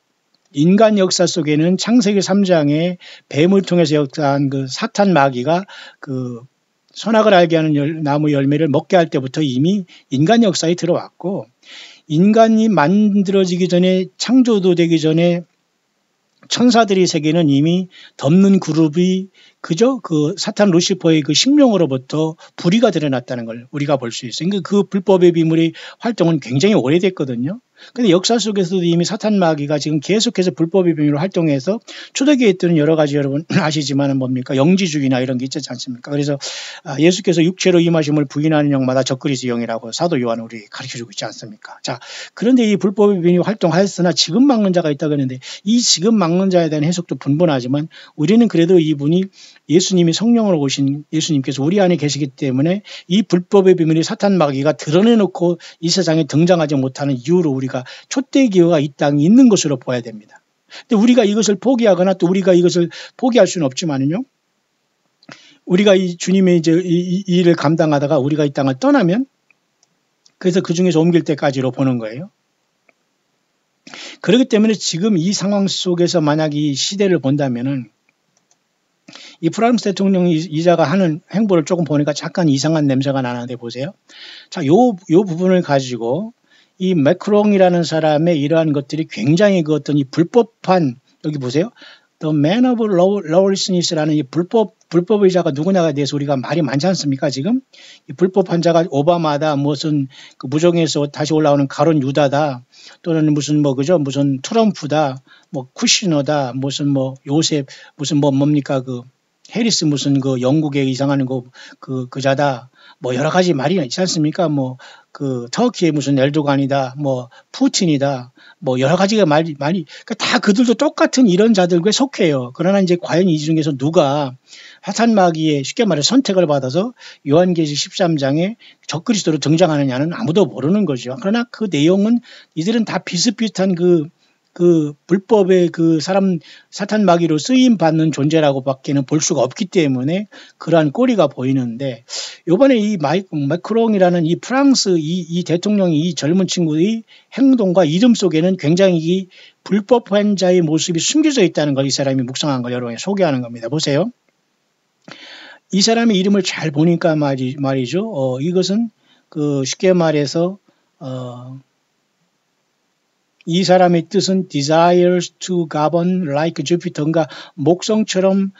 인간 역사 속에는 창세기 3장에 뱀을 통해서 역사한 그 사탄 마귀가 그 선악을 알게 하는 나무 열매를 먹게 할 때부터 이미 인간 역사에 들어왔고 인간이 만들어지기 전에 창조도 되기 전에 천사들이 세계는 이미 덮는 그룹이 그저 그 사탄 루시퍼의 그 심령으로부터 불의가 드러났다는 걸 우리가 볼 수 있어요. 그러니까 그 불법의 비밀의 활동은 굉장히 오래됐거든요. 근데 역사 속에서도 이미 사탄 마귀가 지금 계속해서 불법의 비밀을 활동해서 초대교회에 있던 여러 가지 여러분 아시지만은 뭡니까? 영지주의나 이런 게 있지 않습니까? 그래서 예수께서 육체로 임하심을 부인하는 영마다 적그리스 영이라고 사도 요한은 우리 가르쳐주고 있지 않습니까? 자, 그런데 이 불법의 비밀이 활동하였으나 지금 막는 자가 있다고 했는데 이 지금 막는 자에 대한 해석도 분분하지만 우리는 그래도 이분이 예수님이 성령으로 오신 예수님께서 우리 안에 계시기 때문에 이 불법의 비밀이 사탄 마귀가 드러내놓고 이 세상에 등장하지 못하는 이유로 우리가 촛대기회가 이 땅에 있는 것으로 보아야 됩니다. 근데 우리가 이것을 포기하거나 또 우리가 이것을 포기할 수는 없지만요. 우리가 이 주님의 이제 이 일을 감당하다가 우리가 이 땅을 떠나면 그래서 그 중에서 옮길 때까지로 보는 거예요. 그렇기 때문에 지금 이 상황 속에서 만약 이 시대를 본다면은 이 프랑스 대통령이 이자가 하는 행보를 조금 보니까 잠깐 이상한 냄새가 나는데 보세요. 자, 요 부분을 가지고 이 매크롱이라는 사람의 이러한 것들이 굉장히 그 어떤 이 불법한 여기 보세요. The man of lawlessness라는 이 불법의 자가 누구냐에 대해서 우리가 말이 많지 않습니까? 지금 이 불법한 자가 오바마다 무슨 그 무정에서 다시 올라오는 가론 유다다 또는 무슨 뭐 그죠 무슨 트럼프다 뭐 쿠시너다 무슨 뭐 요셉 무슨 뭐 뭡니까 그 해리스 무슨 그 영국에 이상한 그자다 뭐 여러 가지 말이 있지 않습니까? 뭐 그 터키의 무슨 엘도간이다 뭐 푸틴이다 뭐 여러 가지가 말이 그러니까 다 그들도 똑같은 이런 자들과 속해요. 그러나 이제 과연 이 중에서 누가 사탄 마귀의 쉽게 말해 선택을 받아서 요한계시 13장에 적그리스도로 등장하느냐는 아무도 모르는 거죠. 그러나 그 내용은 이들은 다 비슷비슷한 그 불법의 그 사탄 마귀로 쓰임 받는 존재라고 밖에는 볼 수가 없기 때문에 그러한 꼴이가 보이는데 요번에 이 매크롱이라는 이 프랑스 이 대통령이 이 젊은 친구의 행동과 이름 속에는 굉장히 이 불법한 자의 모습이 숨겨져 있다는 걸 이 사람이 묵상한 걸 여러분이 소개하는 겁니다. 보세요. 이 사람의 이름을 잘 보니까 말이죠. 이것은 그 쉽게 말해서 이 사람의 뜻은 desires to govern like Jupiter, 그러니까 목성처럼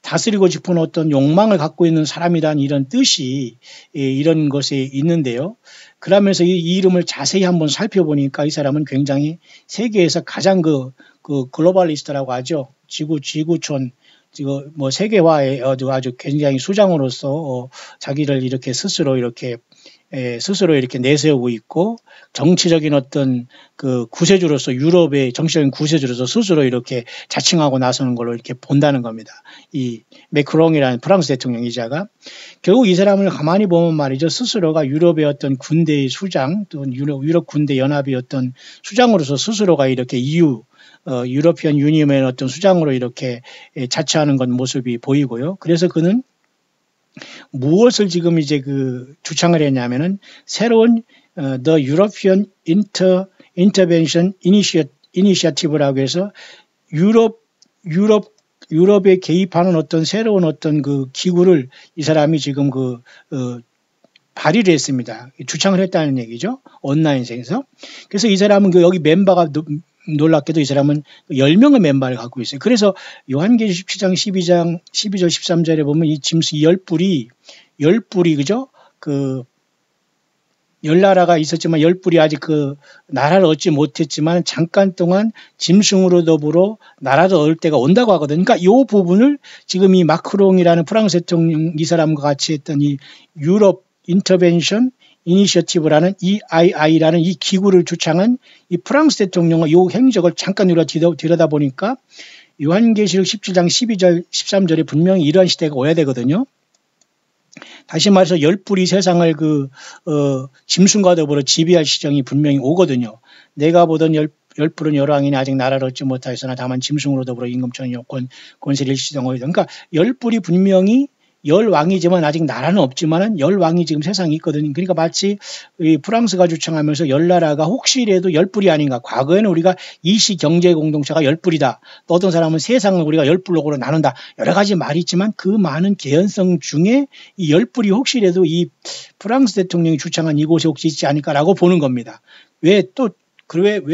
다스리고 싶은 어떤 욕망을 갖고 있는 사람이란 이런 뜻이 이런 것에 있는데요. 그러면서 이 이름을 자세히 한번 살펴보니까 이 사람은 굉장히 세계에서 가장 그 글로벌리스트라고 하죠. 지구촌 뭐 세계화에 아주 굉장히 수장으로서 자기를 이렇게 스스로 이렇게 내세우고 있고 정치적인 어떤 그 구세주로서 유럽의 정치적인 구세주로서 스스로 이렇게 자칭하고 나서는 걸로 이렇게 본다는 겁니다. 이 매크롱이라는 프랑스 대통령이자가 결국 이 사람을 가만히 보면 말이죠. 스스로가 유럽의 어떤 군대의 수장 또는 유럽 군대 연합의 어떤 수장으로서 스스로가 이렇게 유러피언 유니언의 어떤 수장으로 이렇게 자처하는 건 모습이 보이고요. 그래서 그는 무엇을 지금 이제 주창을 했냐면은 새로운 The European Intervention Initiative라고 해서 유럽에 개입하는 어떤 새로운 어떤 그 기구를 이 사람이 지금 발의를 했습니다. 주창을 했다는 얘기죠. 온라인상에서. 그래서 이 사람은 여기 멤버가 놀랍게도 이 사람은 10명의 멤버를 갖고 있어요. 그래서 요한계시록 17장 12절 13절에 보면 이 짐승 10뿔이 그죠? 10나라가 있었지만 10뿔이 아직 나라를 얻지 못했지만 잠깐 동안 짐승으로 더불어 나라를 얻을 때가 온다고 하거든요. 그러니까 이 부분을 지금 이 마크롱이라는 프랑스 대통령 이 사람과 같이 했던 이 유럽 인터벤션 이니셔티브라는 EII라는 이 기구를 주창한 이 프랑스 대통령의 이 행적을 잠깐 들여다보니까 요한계시록 17장 12절 13절에 분명히 이러한 시대가 오야 되거든요. 다시 말해서 10뿔이 세상을 짐승과 더불어 지배할 시정이 분명히 오거든요. 내가 보던 10뿔은 여러 왕이니 아직 나라를 얻지 못하였으나 다만 짐승으로 더불어 임금처럼 권세를 일시정하여. 그러니까 10뿔이 분명히 10왕이지만 아직 나라는 없지만은 10왕이 지금 세상에 있거든요. 그러니까 마치 이 프랑스가 주창하면서 10나라가 혹시라도 10뿔이 아닌가. 과거에는 우리가 이시 경제 공동체가 10뿔이다. 또 어떤 사람은 세상을 우리가 10블록으로 나눈다. 여러 가지 말이 있지만 그 많은 개연성 중에 이 10뿔이 혹시라도 이 프랑스 대통령이 주창한 이곳에 혹시 있지 않을까라고 보는 겁니다. 왜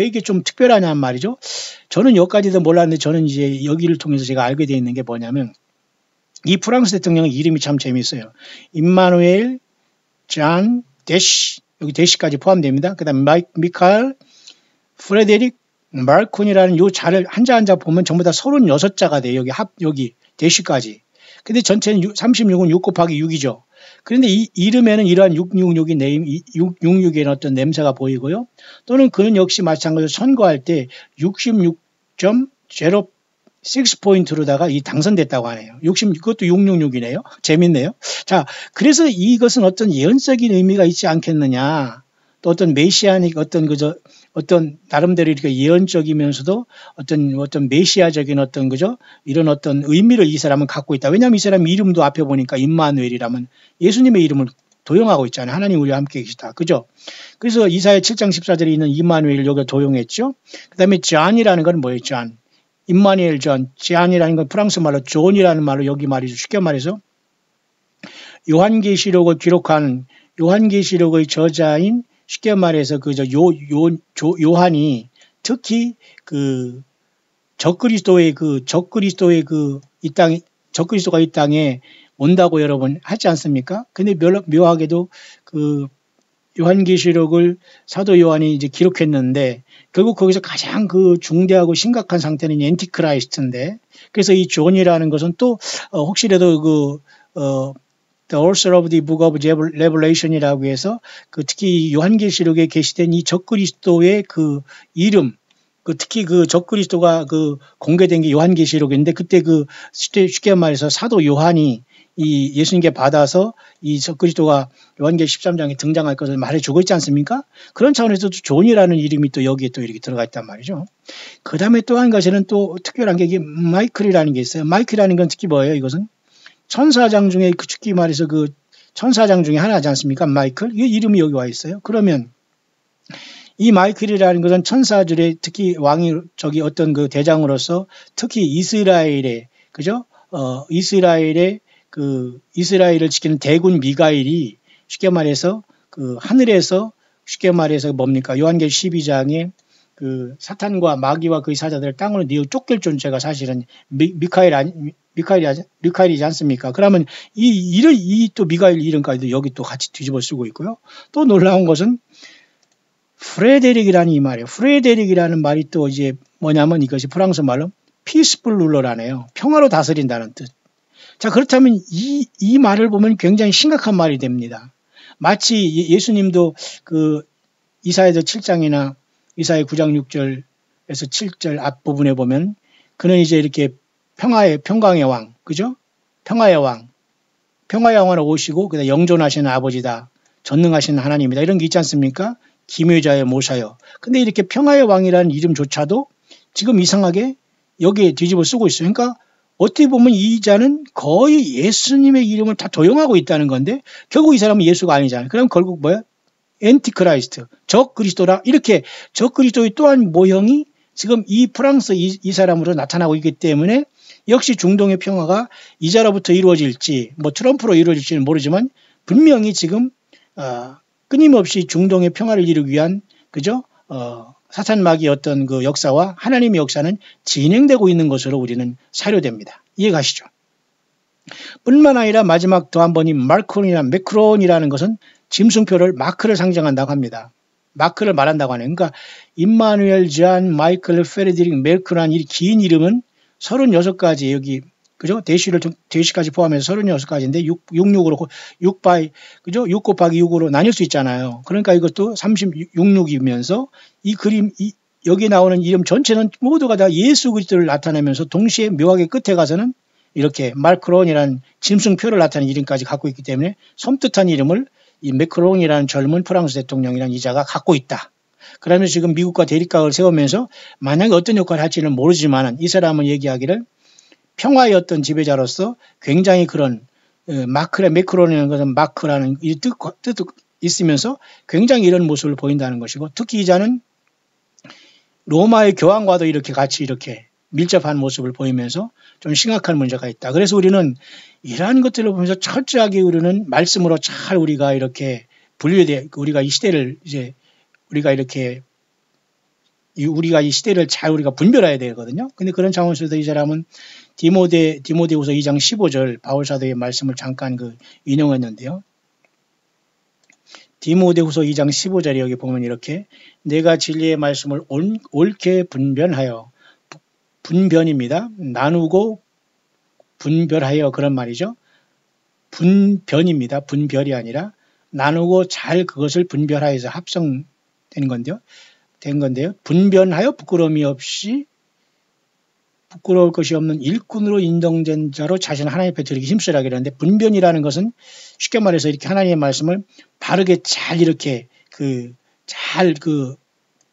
이게 좀 특별하냐는 말이죠. 저는 여기까지도 몰랐는데 저는 이제 여기를 통해서 제가 알게 되어 있는 게 뭐냐면 이 프랑스 대통령의 이름이 참 재미있어요. 임마누엘 잔 데시, 여기 데시까지 포함됩니다. 그 다음에 미카엘 프레데릭 마르콘이라는 요 자를 한자 보면 전부 다 36자가 돼요. 여기 데시까지. 근데 전체는 36은 6 곱하기 6이죠. 그런데 이 이름에는 이러한 666의 어떤 냄새가 보이고요. 또는 그는 역시 마찬가지로 선거할 때 66.06포인트로다가 당선됐다고 하네요. 그것도 666이네요. 재밌네요. 자, 그래서 이것은 어떤 예언적인 의미가 있지 않겠느냐. 또 어떤 메시아닉 어떤 나름대로 이렇게 예언적이면서도 어떤 메시아적인 이런 어떤 의미를 이 사람은 갖고 있다. 왜냐하면 이 사람 이름도 앞에 보니까 임마누엘이라면 예수님의 이름을 도용하고 있잖아요. 하나님 우리와 함께 계시다. 그죠? 그래서 이사야 7장 14절에 있는 임마누엘을 여기가 도용했죠. 그 다음에 존이라는 건 뭐예요? 존. 임마누엘 존이라는 건 프랑스 말로 존이라는 말로 여기 말이죠. 쉽게 말해서 요한계시록을 기록한 요한계시록의 저자인 쉽게 말해서 요한이 특히 적그리스도가 이 땅에 온다고 여러분 하지 않습니까? 근데 묘하게도 요한계시록을 사도 요한이 이제 기록했는데 결국 거기서 가장 중대하고 심각한 상태는 엔티크라이스트인데 그래서 이 존이라는 것은 또 혹시라도 The Author of the Book of Revelation이라고 해서 특히 요한계시록에 게시된 이 적그리스도의 이름 특히 적그리스도가 공개된 게 요한계시록인데 그때 쉽게 말해서 사도 요한이 이 예수님께 받아서 이 적그리스도가 요한계시록 13장에 등장할 것을 말해주고 있지 않습니까? 그런 차원에서 존이라는 이름이 또 여기에 또 이렇게 들어가 있단 말이죠. 그 다음에 또 한 가지는 또 특별한 게 이게 마이클이라는 게 있어요. 마이클이라는 건 특히 뭐예요? 이것은 천사장 중에 특히 말해서 천사장 중에 하나지 않습니까? 마이클. 이 이름이 여기 와 있어요. 그러면 이 마이클이라는 것은 천사들의 특히 왕이 어떤 대장으로서 특히 이스라엘의 그죠? 이스라엘을 지키는 대군 미가엘이 쉽게 말해서 하늘에서 쉽게 말해서 뭡니까? 요한계시록 12장에 사탄과 마귀와 그의 사자들을 땅으로 내어 쫓길 존재가 사실은 미카엘이지 않습니까? 그러면 또 미카엘 이름까지도 여기 또 같이 뒤집어 쓰고 있고요. 또 놀라운 것은 프레데릭이라는 이 말이에요. 프레데릭이라는 말이 또 이제 뭐냐면 이것이 프랑스 말로 피스풀 룰러라네요. 평화로 다스린다는 뜻. 자, 그렇다면 이 말을 보면 굉장히 심각한 말이 됩니다. 마치 예수님도 이사야서 7장이나 이사야 9장 6절에서 7절 앞부분에 보면 그는 이제 이렇게 평강의 왕, 그죠? 평화의 왕으로 오시고 그다음 영존하시는 아버지다. 전능하시는 하나님이다. 이런 게 있지 않습니까? 기묘자여 모사여. 근데 이렇게 평화의 왕이라는 이름조차도 지금 이상하게 여기에 뒤집어 쓰고 있어요. 그러니까 어떻게 보면 이 자는 거의 예수님의 이름을 다 도용하고 있다는 건데 결국 이 사람은 예수가 아니잖아요. 그럼 결국 뭐야? 엔티크라이스트, 적그리스도라. 이렇게 적그리스도의 또한 모형이 지금 이 프랑스 이 사람으로 나타나고 있기 때문에 역시 중동의 평화가 이자로부터 이루어질지 뭐 트럼프로 이루어질지는 모르지만 분명히 지금 끊임없이 중동의 평화를 이루기 위한 그죠? 사탄 마귀의 어떤 그 역사와 하나님의 역사는 진행되고 있는 것으로 우리는 사료됩니다. 이해가시죠? 뿐만 아니라 마지막 또 한 번이 매크론이라는 것은 짐승표를 마크를 상징한다고 합니다. 마크를 말한다고 하네요. 그러니까 임마누엘 잔 마이클 페르디릭 메크란 이 긴 이름은 36가지 여기 그죠? 대시까지 포함해서 36가지인데 66으로 6바이 그죠? 6 곱하기 6으로 나뉠 수 있잖아요. 그러니까 이것도 36이면서 이 그림 여기 나오는 이름 전체는 모두가 다 예수 그리스도를 나타내면서 동시에 묘하게 끝에 가서는 이렇게 마크론이라는 짐승표를 나타내는 이름까지 갖고 있기 때문에 섬뜩한 이름을 이 매크롱이라는 젊은 프랑스 대통령이라는 이자가 갖고 있다. 그러면서 지금 미국과 대립각을 세우면서 만약에 어떤 역할을 할지는 모르지만 이 사람은 얘기하기를 평화의 어떤 지배자로서 굉장히 그런 매크론이라는 것은 마크라는 뜻도 있으면서 굉장히 이런 모습을 보인다는 것이고 특히 이자는 로마의 교황과도 이렇게 같이 이렇게 밀접한 모습을 보이면서 좀 심각한 문제가 있다. 그래서 우리는 이러한 것들을 보면서 철저하게 우리는 말씀으로 잘 우리가 이렇게 우리가 이 시대를 이제 우리가 이 시대를 잘 우리가 분별해야 되거든요. 근데 그런 상황에서 이 사람은 디모데후서 2장 15절 바울 사도의 말씀을 잠깐 인용했는데요. 디모데후서 2장 15절에 여기 보면 이렇게 내가 진리의 말씀을 옳게 분별하여 분변입니다. 나누고 분별하여 그런 말이죠. 분변입니다. 분별이 아니라 나누고 잘 그것을 분별하여서 합성된 건데요. 분변하여 부끄러울 것이 없는 일꾼으로 인정된 자로 자신을 하나님 앞에 드리기 힘쓰라 그러는데 분변이라는 것은 쉽게 말해서 이렇게 하나님의 말씀을 바르게 잘 이렇게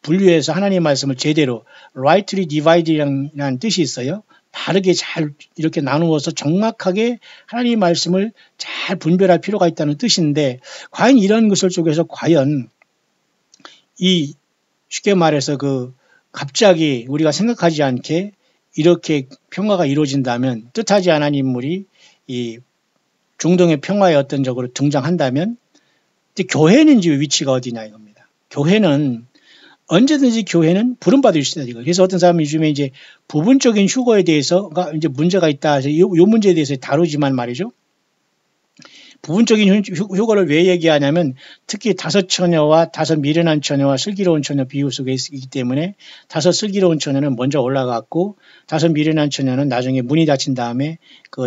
분류해서 하나님의 말씀을 제대로 rightly divide이라는 뜻이 있어요. 바르게 잘 이렇게 나누어서 정확하게 하나님의 말씀을 잘 분별할 필요가 있다는 뜻인데 과연 이런 것을 쪽에서 과연 이 쉽게 말해서 갑자기 우리가 생각하지 않게 이렇게 평화가 이루어진다면 뜻하지 않은 인물이 이 중동의 평화의 어떤 적으로 등장한다면 교회는 이제 위치가 어디냐 이겁니다. 교회는 언제든지 교회는 부름받을 수 있다. 그래서 어떤 사람이 요즘에 이제 부분적인 휴거에 대해서가 이제 문제가 있다. 이 문제에 대해서 다루지만 말이죠. 부분적인 휴거를 왜 얘기하냐면 특히 5 처녀와 5 미련한 처녀와 슬기로운 처녀 비유 속에 있기 때문에 5 슬기로운 처녀는 먼저 올라갔고 5 미련한 처녀는 나중에 문이 닫힌 다음에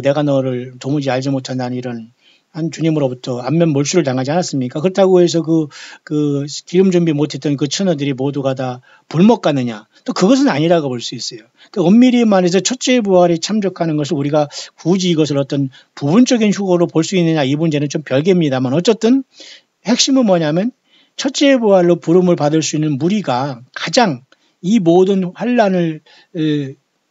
내가 너를 도무지 알지 못한다는 이런 한 주님으로부터 안면 몰수를 당하지 않았습니까? 그렇다고 해서 기름 준비 못했던 그 처녀들이 모두가 다 불못 갔느냐? 또 그것은 아니라고 볼 수 있어요. 엄밀히 말해서 첫째 부활에 참족하는 것을 우리가 굳이 이것을 어떤 부분적인 휴거로 볼 수 있느냐 이 문제는 좀 별개입니다만 어쨌든 핵심은 뭐냐면 첫째 부활로 부름을 받을 수 있는 무리가 가장 이 모든 환란을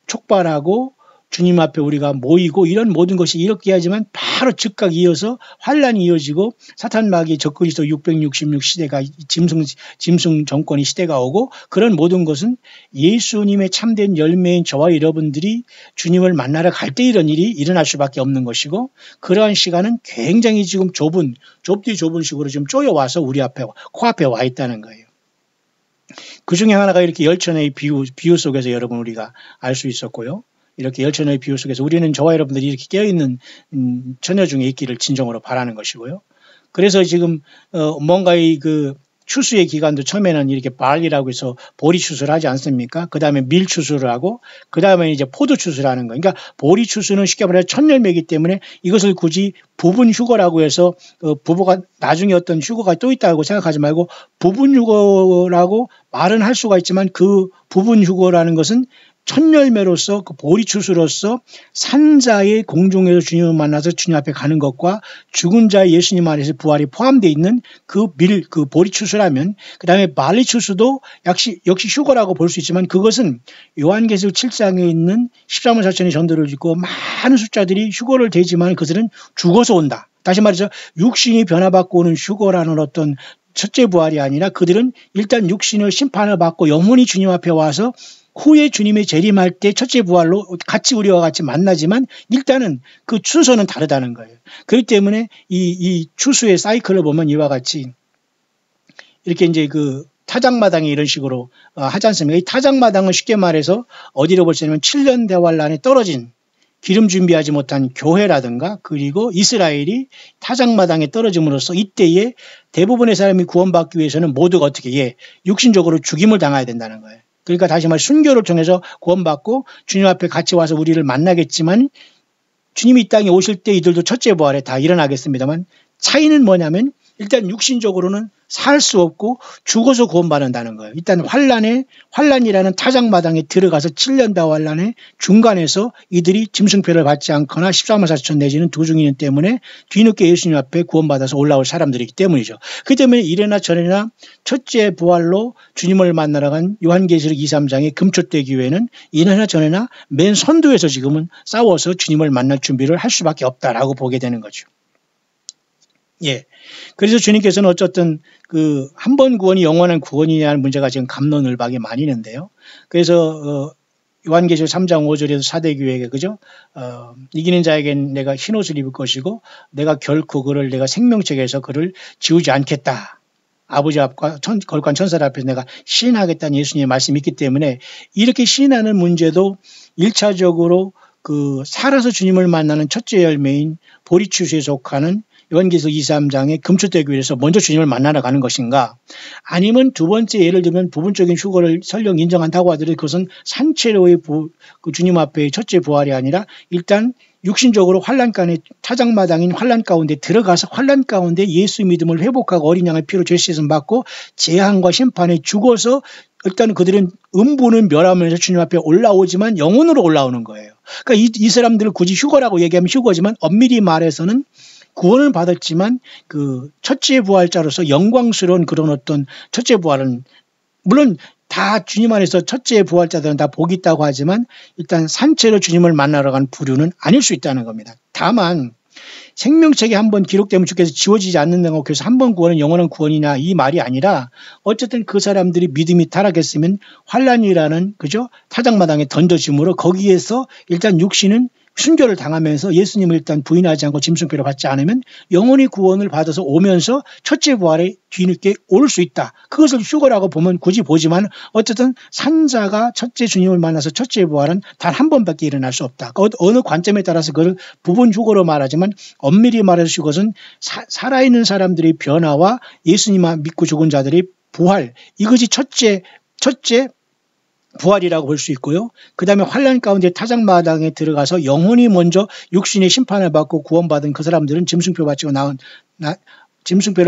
촉발하고 주님 앞에 우리가 모이고 이런 모든 것이 이렇게 하지만 바로 즉각 이어서 환란이 이어지고 사탄 마귀 적그리스도 666 시대가 짐승 정권의 시대가 오고 그런 모든 것은 예수님의 참된 열매인 저와 여러분들이 주님을 만나러 갈 때 이런 일이 일어날 수밖에 없는 것이고 그러한 시간은 굉장히 지금 좁은 식으로 지금 쪼여와서 우리 앞에 코앞에 와 있다는 거예요. 그 중에 하나가 이렇게 열천의 비유 속에서 여러분 우리가 알 수 있었고요. 이렇게 열처녀의 비유 속에서 우리는 저와 여러분들이 이렇게 깨어있는 처녀 중에 있기를 진정으로 바라는 것이고요. 그래서 지금 뭔가 추수의 기간도 처음에는 이렇게 발이라고 해서 보리 추수를 하지 않습니까? 그 다음에 밀 추수를 하고 그 다음에 이제 포도 추수를 하는 거예요. 그러니까 보리 추수는 쉽게 말해서 첫 열매이기 때문에 이것을 굳이 부분 휴거라고 해서 부부가 나중에 어떤 휴거가 또 있다고 생각하지 말고 부분 휴거라고 말은 할 수가 있지만 그 부분 휴거라는 것은 첫 열매로서 보리 추수로서 산자의 공중에서 주님을 만나서 주님 앞에 가는 것과 죽은 자의 예수님 안에서 부활이 포함되어 있는 그 보리 추수라면 그 다음에 barley 추수도 역시 휴거라고 볼 수 있지만 그것은 요한계시록 7장에 있는 13만 4천의 전도를 짓고 많은 숫자들이 휴거를 대지만 그들은 죽어서 온다. 다시 말해서 육신이 변화받고 오는 휴거라는 어떤 첫째 부활이 아니라 그들은 일단 육신을 심판을 받고 영혼이 주님 앞에 와서 후에 주님의 재림할 때 첫째 부활로 같이 우리와 같이 만나지만 일단은 그 순서는 다르다는 거예요. 그렇기 때문에 이 추수의 사이클을 보면 이와 같이 이렇게 이제 그 타작마당이 이런 식으로 하지 않습니까? 이 타작마당은 쉽게 말해서 어디로 볼 수 있냐면 7년 대환란에 떨어진 기름 준비하지 못한 교회라든가 그리고 이스라엘이 타작마당에 떨어짐으로써 이때에 대부분의 사람이 구원받기 위해서는 모두가 어떻게 육신적으로 죽임을 당해야 된다는 거예요. 그러니까 다시 말해 순교를 통해서 구원받고 주님 앞에 같이 와서 우리를 만나겠지만 주님이 이 땅에 오실 때 이들도 첫째 부활에 다 일어나겠습니다만 차이는 뭐냐면 일단 육신적으로는 살 수 없고 죽어서 구원받는다는 거예요. 일단 환란이라는 타작마당에 들어가서 7년 다 환란의 중간에서 이들이 짐승표를 받지 않거나 14만 4천 내지는 도중이년 때문에 뒤늦게 예수님 앞에 구원받아서 올라올 사람들이기 때문이죠. 그렇기 때문에 이래나 저래나 첫째 부활로 주님을 만나러 간 요한계시록 2, 3장의 금초대 교회는 이래나 저래나 맨 선두에서 지금은 싸워서 주님을 만날 준비를 할 수밖에 없다라고 보게 되는 거죠. 예. 그래서 주님께서는 어쨌든 그 한 번 구원이 영원한 구원이냐는 문제가 지금 갑론을박이 많이 있는데요. 그래서 요한계시록 3장 5절에서 사대교회에게 그죠? 이기는 자에겐 내가 흰옷을 입을 것이고 내가 결코 그를 내가 생명책에서 그를 지우지 않겠다. 아버지 앞과 거룩한 천사들 앞에서 내가 시인하겠다는 예수님의 말씀이 있기 때문에 이렇게 시인하는 문제도 1차적으로 그 살아서 주님을 만나는 첫째 열매인 보리추수에 속하는 요한계시록 2, 3장의 금초대 교회에서 먼저 주님을 만나러 가는 것인가 아니면 두 번째 예를 들면 부분적인 휴거를 설령 인정한다고 하더라도 그것은 산채로의 그 주님 앞에 첫째 부활이 아니라 일단 육신적으로 환란간에 타작마당인 환란 가운데 들어가서 환란 가운데 예수 믿음을 회복하고 어린 양의 피로 죄 씻음 받고 재앙과 심판에 죽어서 일단 그들은 음부는 멸하면서 주님 앞에 올라오지만 영혼으로 올라오는 거예요. 그러니까 이 사람들을 굳이 휴거라고 얘기하면 휴거지만 엄밀히 말해서는 구원을 받았지만 그 첫째 부활자로서 영광스러운 그런 어떤 첫째 부활은 물론 다 주님 안에서 첫째 부활자들은 다 복이 있다고 하지만 일단 산채로 주님을 만나러 간 부류는 아닐 수 있다는 겁니다. 다만 생명책에 한번 기록되면 주께서 지워지지 않는다고 해서 한 번 구원은 영원한 구원이냐 이 말이 아니라 어쨌든 그 사람들이 믿음이 타락했으면 환란이라는 그죠 타작마당에 던져짐으로 거기에서 일단 육신은 순교를 당하면서 예수님을 일단 부인하지 않고 짐승표를 받지 않으면 영원히 구원을 받아서 오면서 첫째 부활에 뒤늦게 올 수 있다. 그것을 휴거라고 보면 굳이 보지만 어쨌든 산자가 첫째 주님을 만나서 첫째 부활은 단 한 번밖에 일어날 수 없다. 어느 관점에 따라서 그걸 부분 휴거로 말하지만 엄밀히 말해서 휴거는 살아있는 사람들의 변화와 예수님만 믿고 죽은 자들의 부활 이것이 첫째 부활이라고 볼 수 있고요. 그 다음에 환란 가운데 타작마당에 들어가서 영혼이 먼저 육신의 심판을 받고 구원받은 그 사람들은 짐승표를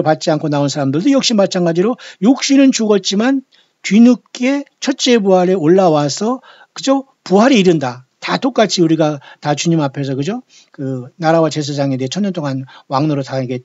받지 않고 나온 사람들도 역시 마찬가지로 육신은 죽었지만 뒤늦게 첫째 부활에 올라와서 그죠 부활에 이른다. 다 똑같이 우리가 다 주님 앞에서 그죠 그 나라와 제사장에 대해 천년 동안 왕노로 다 이게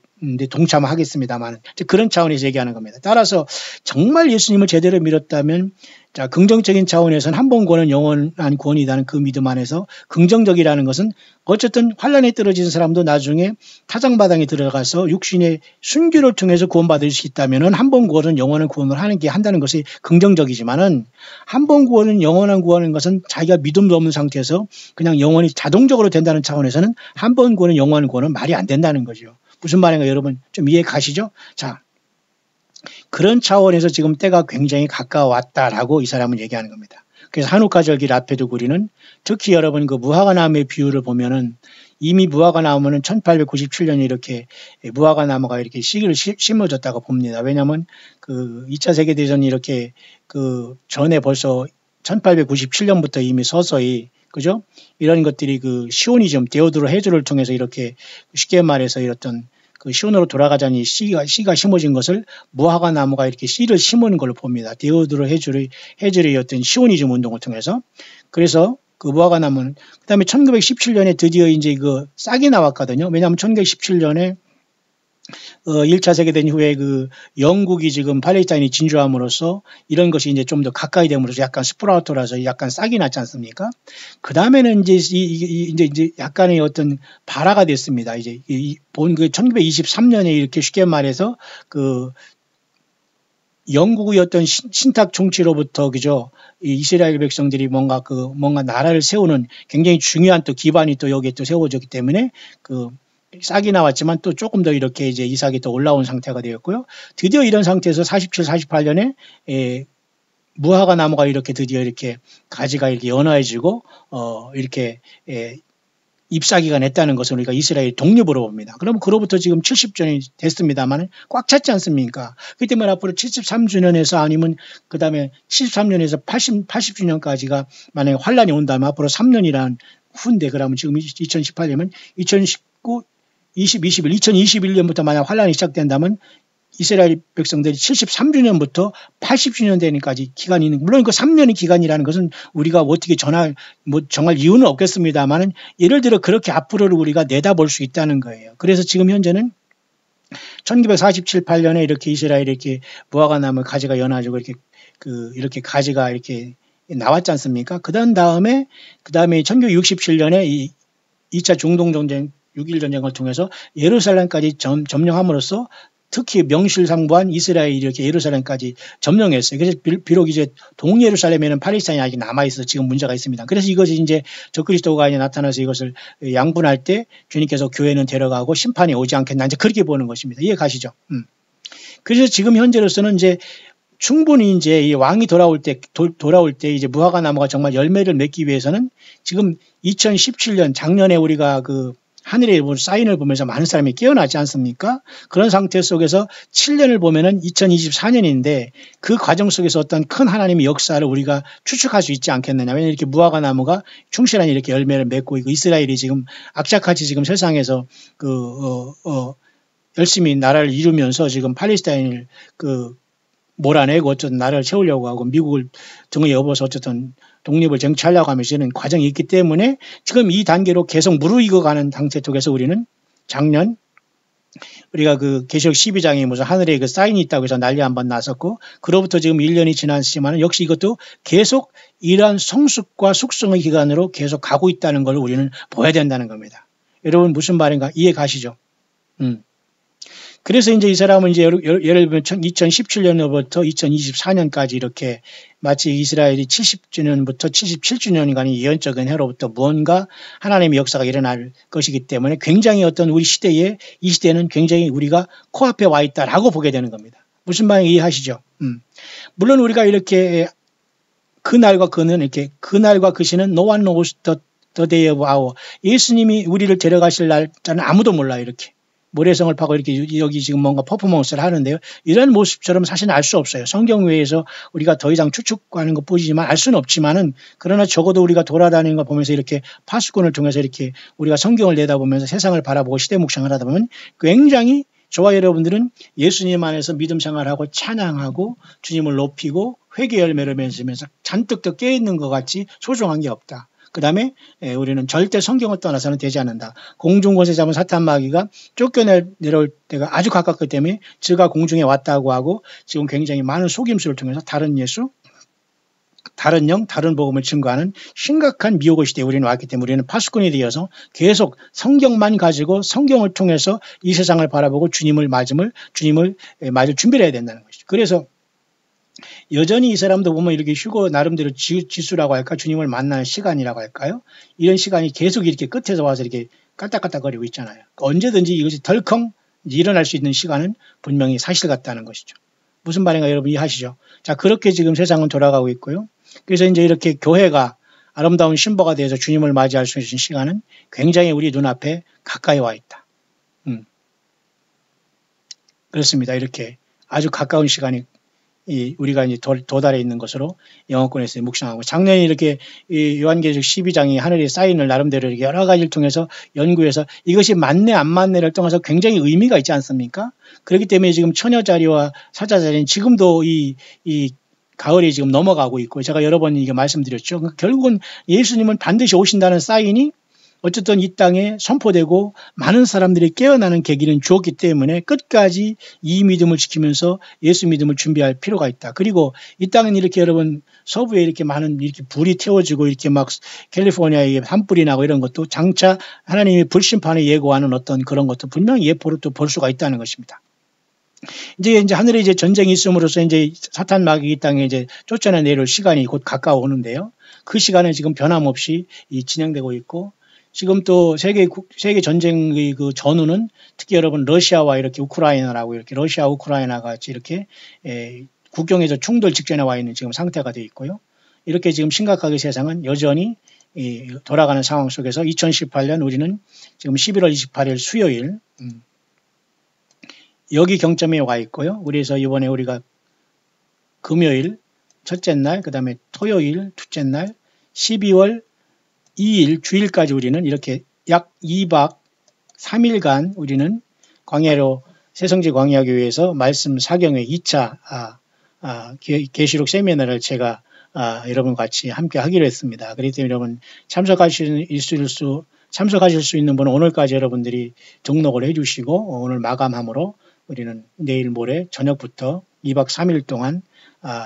동참하겠습니다만 그런 차원에서 얘기하는 겁니다. 따라서 정말 예수님을 제대로 믿었다면 자 긍정적인 차원에서는 한 번 구원은 영원한 구원이라는 그 믿음 안에서 긍정적이라는 것은 어쨌든 환란에 떨어진 사람도 나중에 타작마당에 들어가서 육신의 순교를 통해서 구원받을 수 있다면 한 번 구원은 영원한 구원을 한다는 것이 긍정적이지만은 한 번 구원은 영원한 구원인 것은 자기가 믿음도 없는 상태에서 그냥 영원히 자동적으로 된다는 차원에서는 한 번 구원은 영원한 구원은 말이 안 된다는 거죠. 무슨 말인가 여러분 좀 이해 가시죠? 자, 그런 차원에서 지금 때가 굉장히 가까워왔다라고 이 사람은 얘기하는 겁니다. 그래서 한우카 절기를 앞에 두고 우리는 특히 여러분 그 무화과나무의 비유를 보면은 이미 무화과나무는 1897년에 이렇게 무화과나무가 이렇게 씨를 심어졌다고 봅니다. 왜냐하면 그 2차 세계대전이 이렇게 그 전에 벌써 1897년부터 이미 서서히 그죠? 이런 것들이 그 시오니즘, 데오도로 헤즈를 통해서 이렇게 쉽게 말해서 이렇던 그 시온으로 돌아가자니 씨가 심어진 것을 무화과 나무가 이렇게 씨를 심은 걸로 봅니다. 데오도로 헤즈의 어떤 시오니즘 운동을 통해서. 그래서 그 무화과 나무는 그다음에 1917년에 드디어 이제 그 싹이 나왔거든요. 왜냐하면 1917년에 1차 세계대전 이후에 그 영국이 지금 팔레스타인이 진주함으로써 이런 것이 이제 좀 더 가까이 됨으로써 약간 스프라우트라서 약간 싹이 났지 않습니까? 그 다음에는 이제 약간의 어떤 발화가 됐습니다. 이제 본 그 1923년에 이렇게 쉽게 말해서 그 영국의 어떤 신탁 총치로부터 그죠? 이 이스라엘 백성들이 뭔가 나라를 세우는 굉장히 중요한 또 기반이 또 여기에 또 세워졌기 때문에 그 싹이 나왔지만 또 조금 더 이렇게 이제 이삭이 더 올라온 상태가 되었고요. 드디어 이런 상태에서 47, 48년에 무화과 나무가 이렇게 드디어 이렇게 가지가 이렇게 연화해지고 이렇게 잎사귀가 냈다는 것을 우리가 이스라엘 독립으로 봅니다. 그러면 그로부터 지금 70년이 됐습니다만 꽉 찼지 않습니까? 그렇기 때문에 앞으로 73주년에서 아니면 그 다음에 73년에서 80주년까지가 만약에 환란이 온다면 앞으로 3년이란 후인데 그러면 지금 2018년이면 2019, 20, 21, 2021년부터 만약 환란이 시작된다면 이스라엘 백성들이 73주년부터 80주년 되는까지 기간이 있는, 물론 그 3년의 기간이라는 것은 우리가 어떻게 정할 이유는 없겠습니다만은 예를 들어 그렇게 앞으로를 우리가 내다볼 수 있다는 거예요. 그래서 지금 현재는 1947, 8년에 이렇게 이스라엘이 이렇게 무화과 나무 가지가 연화지고 이렇게 가지가 이렇게 나왔지 않습니까? 그 다음에 1967년에 이 2차 중동전쟁, 6.1 전쟁을 통해서 예루살렘까지 점령함으로써 특히 명실상부한 이스라엘이 이렇게 예루살렘까지 점령했어요. 그래서 비록 이제 동예루살렘에는 팔레스타인이 아직 남아있어서 지금 문제가 있습니다. 그래서 이것이 이제 적그리스도가 이제 나타나서 이것을 양분할 때 주님께서 교회는 데려가고 심판이 오지 않겠나 이제 그렇게 보는 것입니다. 이해 가시죠? 그래서 지금 현재로서는 이제 충분히 이제 이 왕이 돌아올 때 이제 무화과 나무가 정말 열매를 맺기 위해서는 지금 2017년 작년에 우리가 그 하늘의 사인을 보면서 많은 사람이 깨어나지 않습니까? 그런 상태 속에서 7년을 보면은 2024년인데 그 과정 속에서 어떤 큰 하나님의 역사를 우리가 추측할 수 있지 않겠느냐. 왜냐하면 이렇게 무화과 나무가 충실한 이렇게 열매를 맺고 있고 이스라엘이 지금 악착같이 지금 세상에서 열심히 나라를 이루면서 지금 팔레스타인을 몰아내고 어쨌든 나라를 세우려고 하고 미국을 등에 업어서 어쨌든 독립을 쟁취하려고 하면서 이런 과정이 있기 때문에 지금 이 단계로 계속 무르익어가는 상태 속에서 우리는 작년 우리가 그 계시록 12장에 무슨 하늘에 그 사인이 있다고 해서 난리 한번 났었고 그로부터 지금 1년이 지났지만 역시 이것도 계속 이러한 성숙과 숙성의 기간으로 계속 가고 있다는 걸 우리는 봐야 된다는 겁니다. 여러분 무슨 말인가 이해 가시죠? 그래서 이제 이 사람은 이제 예를 들면 2017년부터 2024년까지 이렇게 마치 이스라엘이 70주년부터 77주년간의 예언적인 해로부터 무언가 하나님의 역사가 일어날 것이기 때문에 굉장히 어떤 우리 시대에 이 시대는 굉장히 우리가 코앞에 와 있다라고 보게 되는 겁니다. 무슨 말인지 이해하시죠? 물론 우리가 이렇게 그날과 그 시는 no one knows the day of hour. 예수님이 우리를 데려가실 날짜는 아무도 몰라요. 이렇게. 모래성을 파고 이렇게 여기 지금 뭔가 퍼포먼스를 하는데요. 이런 모습처럼 사실은 알 수 없어요. 성경 외에서 우리가 더 이상 추측하는 것 보이지만 알 수는 없지만은 그러나 적어도 우리가 돌아다니는 거 보면서 이렇게 파수꾼을 통해서 이렇게 우리가 성경을 내다보면서 세상을 바라보고 시대 묵상을 하다 보면 굉장히 저와 여러분들은 예수님 안에서 믿음 생활하고 찬양하고 주님을 높이고 회개 열매를 맺으면서 잔뜩 더 깨어있는 것 같이 소중한 게 없다. 그 다음에 우리는 절대 성경을 떠나서는 되지 않는다. 공중곳에 잡은 사탄 마귀가 쫓겨내려올 때가 아주 가깝기 때문에 저가 공중에 왔다고 하고 지금 굉장히 많은 속임수를 통해서 다른 예수, 다른 영, 다른 복음을 증거하는 심각한 미혹의 시대에 우리는 왔기 때문에 우리는 파수꾼이 되어서 계속 성경만 가지고 성경을 통해서 이 세상을 바라보고 주님을 맞을 준비를 해야 된다는 것이죠. 그래서 여전히 이 사람도 보면 이렇게 휴거 나름대로 지수라고 할까 주님을 만나는 시간이라고 할까요? 이런 시간이 계속 이렇게 끝에서 와서 이렇게 깔딱깔딱거리고 있잖아요. 언제든지 이것이 덜컹 일어날 수 있는 시간은 분명히 사실 같다는 것이죠. 무슨 말인가 여러분 이해하시죠? 자, 그렇게 지금 세상은 돌아가고 있고요. 그래서 이제 이렇게 교회가 아름다운 신부가 되어서 주님을 맞이할 수 있는 시간은 굉장히 우리 눈앞에 가까이 와 있다. 그렇습니다. 이렇게 아주 가까운 시간이 우리가 이제 도달해 있는 것으로 영어권에서 묵상하고 작년에 이렇게 이 요한계시록 12장이 하늘에 사인을 나름대로 이렇게 여러 가지를 통해서 연구해서 이것이 맞네 안 맞네를 통해서 굉장히 의미가 있지 않습니까? 그렇기 때문에 지금 처녀자리와 사자자리는 지금도 이 가을이 지금 넘어가고 있고 제가 여러 번 이게 말씀드렸죠. 결국은 예수님은 반드시 오신다는 사인이 어쨌든 이 땅에 선포되고 많은 사람들이 깨어나는 계기는 주었기 때문에 끝까지 이 믿음을 지키면서 예수 믿음을 준비할 필요가 있다. 그리고 이 땅은 이렇게 여러분 서부에 이렇게 많은 이렇게 불이 태워지고 이렇게 막 캘리포니아에 산불이 나고 이런 것도 장차 하나님이 불심판을 예고하는 어떤 그런 것도 분명히 예포로 또 볼 수가 있다는 것입니다. 이제 하늘에 이제 전쟁이 있음으로써 이제 사탄 마귀 이 땅에 이제 쫓아내 내릴 시간이 곧 가까워 오는데요. 그 시간은 지금 변함없이 진행되고 있고, 지금 또 세계 전쟁의 그 전후는 특히 여러분 러시아와 이렇게 우크라이나라고 이렇게 러시아 우크라이나 같이 이렇게 국경에서 충돌 직전에 와 있는 지금 상태가 되어 있고요. 이렇게 지금 심각하게 세상은 여전히 돌아가는 상황 속에서 2018년 우리는 지금 11월 28일 수요일 여기 경점에 와 있고요. 그래서 이번에 우리가 금요일 첫째 날, 그 다음에 토요일 둘째 날, 12월 2일 주일까지 우리는 이렇게 약 2박 3일간 우리는 광야로 새성지 광야교회에서 말씀 사경회 2차 계시록 세미나를 제가 여러분 같이 함께 하기로 했습니다. 그렇기 때문에 여러분 참석하실 수 있는 분은 오늘까지 여러분들이 등록을 해주시고 오늘 마감함으로 우리는 내일 모레 저녁부터 2박 3일 동안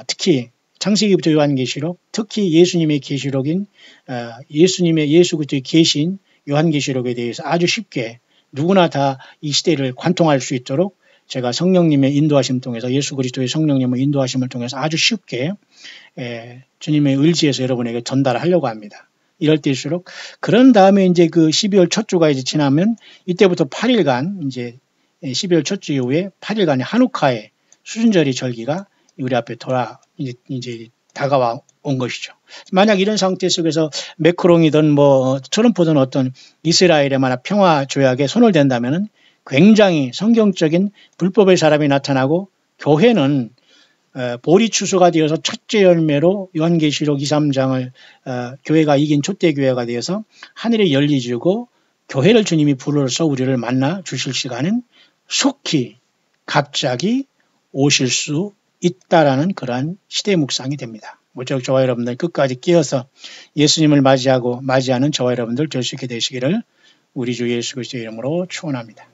특히 창세기부터 요한계시록, 특히 예수님의 계시록인 예수 그리스도의 계신 요한계시록에 대해서 아주 쉽게 누구나 다 이 시대를 관통할 수 있도록 제가 성령님의 인도하심 통해서 예수 그리스도의 성령님의 인도하심을 통해서 아주 쉽게 주님의 의지에서 여러분에게 전달하려고 합니다. 이럴 때일수록 그런 다음에 이제 그 12월 첫 주가 이제 지나면 이때부터 8일간 이제 12월 첫 주 이후에 8일간의 한우카의 수순절이 절기가 우리 앞에 이제 다가와 온 것이죠. 만약 이런 상태 속에서 매크롱이든 뭐 트럼프든 어떤 이스라엘의 만약 평화 조약에 손을 댄다면은 굉장히 성경적인 불법의 사람이 나타나고 교회는 보리 추수가 되어서 첫째 열매로 요한계시록 2, 3장을 교회가 이긴 촛대 교회가 되어서 하늘이 열리지고 교회를 주님이 불러서 우리를 만나 주실 시간은 속히 갑자기 오실 수 있다라는 그러한 시대 묵상이 됩니다. 모쪼록 저와 여러분들 끝까지 끼어서 예수님을 맞이하는 저와 여러분들 될 수 있게 되시기를 우리 주 예수 그리스도의 이름으로 축원합니다.